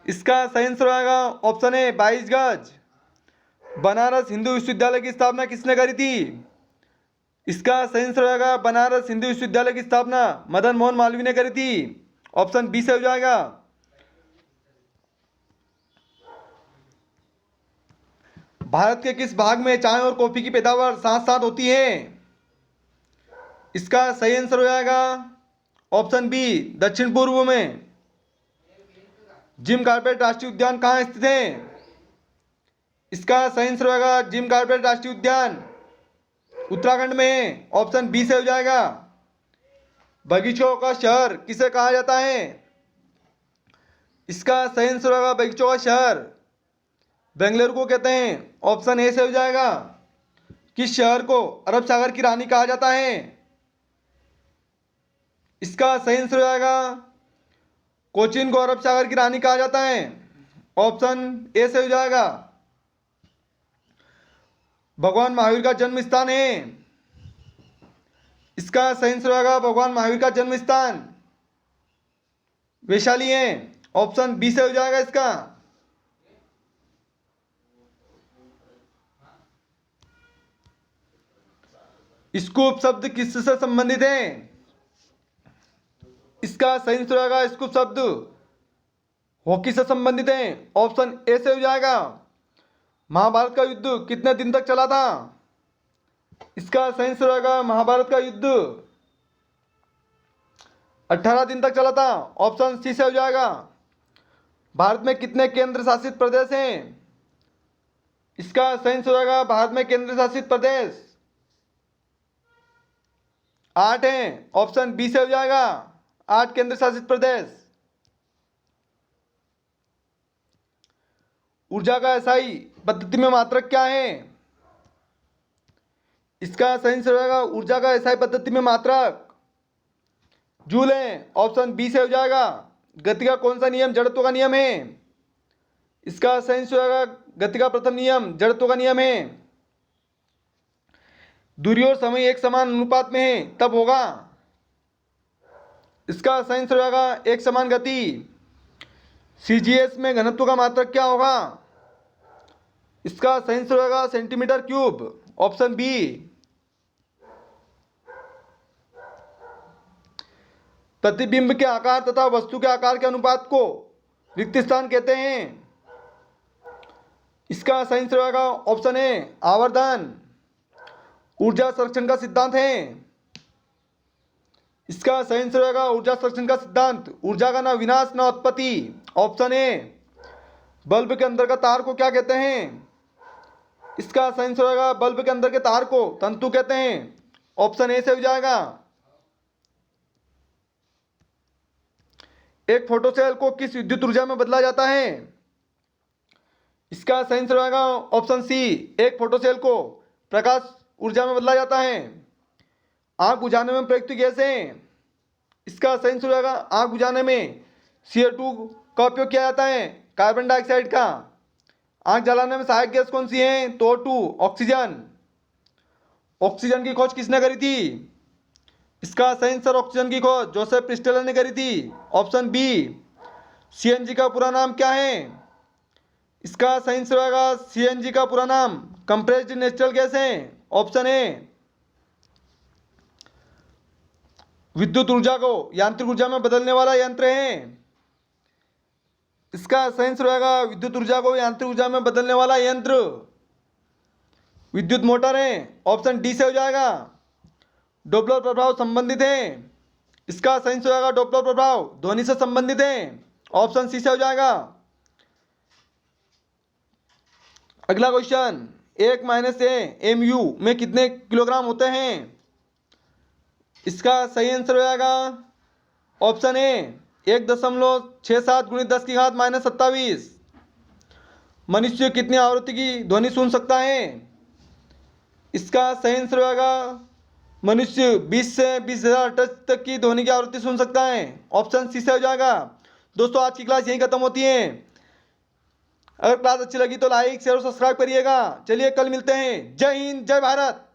इसका सही आंसर होगा ऑप्शन ए 22 गज। बनारस हिंदू विश्वविद्यालय की स्थापना किसने करी थी? इसका सही आंसर होगा बनारस हिंदू विश्वविद्यालय की स्थापना मदन मोहन मालवीय ने करी थी। ऑप्शन बी से हो जाएगा। भारत के किस भाग में चाय और कॉफी की पैदावार साथ साथ होती है? इसका सही आंसर हो जाएगा ऑप्शन बी, दक्षिण पूर्व में। जिम कॉर्बेट राष्ट्रीय उद्यान कहाँ स्थित है? इसका सही आंसर होगा जिम कॉर्बेट राष्ट्रीय उद्यान उत्तराखंड में है। ऑप्शन बी से हो जाएगा। बगीचों का शहर किसे कहा जाता है? इसका सही आंसर होगा बगीचों का शहर बेंगलुरु को कहते हैं। ऑप्शन ए से हो जाएगा। किस शहर को अरब सागर की रानी कहा जाता है? इसका सही आंसर हो जाएगा कोचीन को अरब सागर की रानी कहा जाता है। ऑप्शन ए से हो जाएगा। भगवान महावीर का जन्म स्थान है? इसका सही आंसर होगा भगवान महावीर का जन्म स्थान वैशाली है। ऑप्शन बी से हो जाएगा इसका। स्कूप शब्द किससे संबंधित है? इसका सही आंसर होगा स्कूप शब्द हॉकी से संबंधित है। ऑप्शन ए से हो जाएगा। महाभारत का युद्ध कितने दिन तक चला था? इसका सही आंसर होगा महाभारत का युद्ध 18 दिन तक चला था। ऑप्शन सी से हो जाएगा। भारत में कितने केंद्र शासित प्रदेश हैं? इसका सही आंसर होगा भारत में केंद्र शासित प्रदेश 8 हैं। ऑप्शन बी से हो जाएगा 8 केंद्र शासित प्रदेश। ऊर्जा का एसआई पद्धति में मात्रक क्या है? इसका सही आंसर होगा ऊर्जा का एसआई पद्धति में मात्रक जूल है। ऑप्शन बी से हो जाएगा। गति का कौन सा नियम जड़त्व का नियम है? इसका सही आंसर होगा गति का प्रथम नियम जड़त्व का नियम है। दूरी और समय एक समान अनुपात में है तब होगा। इसका सही आंसर होगा एक समान गति। सीजीएस में घनत्व का मात्रक क्या होगा? इसका सही आंसर होगा सेंटीमीटर क्यूब। Option B. प्रतिबिंब के आकार तथा वस्तु के आकार के अनुपात को रिक्त स्थान कहते हैं। इसका सही आंसर होगा ऑप्शन ए आवर्धन। ऊर्जा संरक्षण का सिद्धांत है। इसका सही आंसर होगा ऊर्जा संरक्षण का सिद्धांत ऊर्जा का न विनाश न उत्पत्ति। Option A. बल्ब के अंदर का तार को क्या कहते हैं? इसका सही आंसर होगा बल्ब के अंदर के तार को तंतु कहते हैं। ऑप्शन ए से हो जाएगा। एक फोटोसेल को किस विद्युत ऊर्जा में बदला जाता है? इसका सही आंसर होगा ऑप्शन सी। एक फोटोसेल को प्रकाश ऊर्जा में बदला जाता है। आग बुझाने में प्रयुक्त गैस है? इसका सही आंसर होगा आग बुझाने में CO2 का उपयोग किया जाता है, कार्बन डाइऑक्साइड का। आग जलाने में सहायक गैस कौन सी है? तो O2 ऑक्सीजन। ऑक्सीजन की खोज किसने करी थी? इसका सही आंसर ऑक्सीजन की खोज जोसेफ प्रिस्टलर ने करी थी। Option B. CNG का पूरा नाम क्या है? इसका सही आंसर होगा CNG का पूरा नाम कंप्रेस्ड नेचुरल गैस है। Option A. विद्युत ऊर्जा को यांत्रिक ऊर्जा में बदलने वाला यंत्र है। इसका सही आंसर होगा विद्युत ऊर्जा को यांत्रिक ऊर्जा में बदलने वाला यंत्र विद्युत मोटर है। ऑप्शन डी से हो जाएगा। डॉपलर प्रभाव संबंधित है। इसका सही आंसर होगा डॉपलर प्रभाव ध्वनि से संबंधित है। ऑप्शन सी से हो जाएगा। अगला क्वेश्चन 1 - A mu में कितने किलोग्राम होते हैं? इसका सही आंसर हो जाएगा ऑप्शन ए 1.67 × 10⁻⁻27। मनुष्य कितनी आवृत्ति की ध्वनि सुन सकता है? इसका सही आंसर होगा मनुष्य 20 से 20,000 हर्ट्ज तक की ध्वनि की आवृत्ति सुन सकता है। ऑप्शन सी से हो जाएगा। दोस्तों आज की क्लास यहीं खत्म होती है। अगर क्लास अच्छी लगी तो लाइक शेयर और सब्सक्राइब करिएगा। चलिए कल मिलते हैं। जय हिंद जय भारत।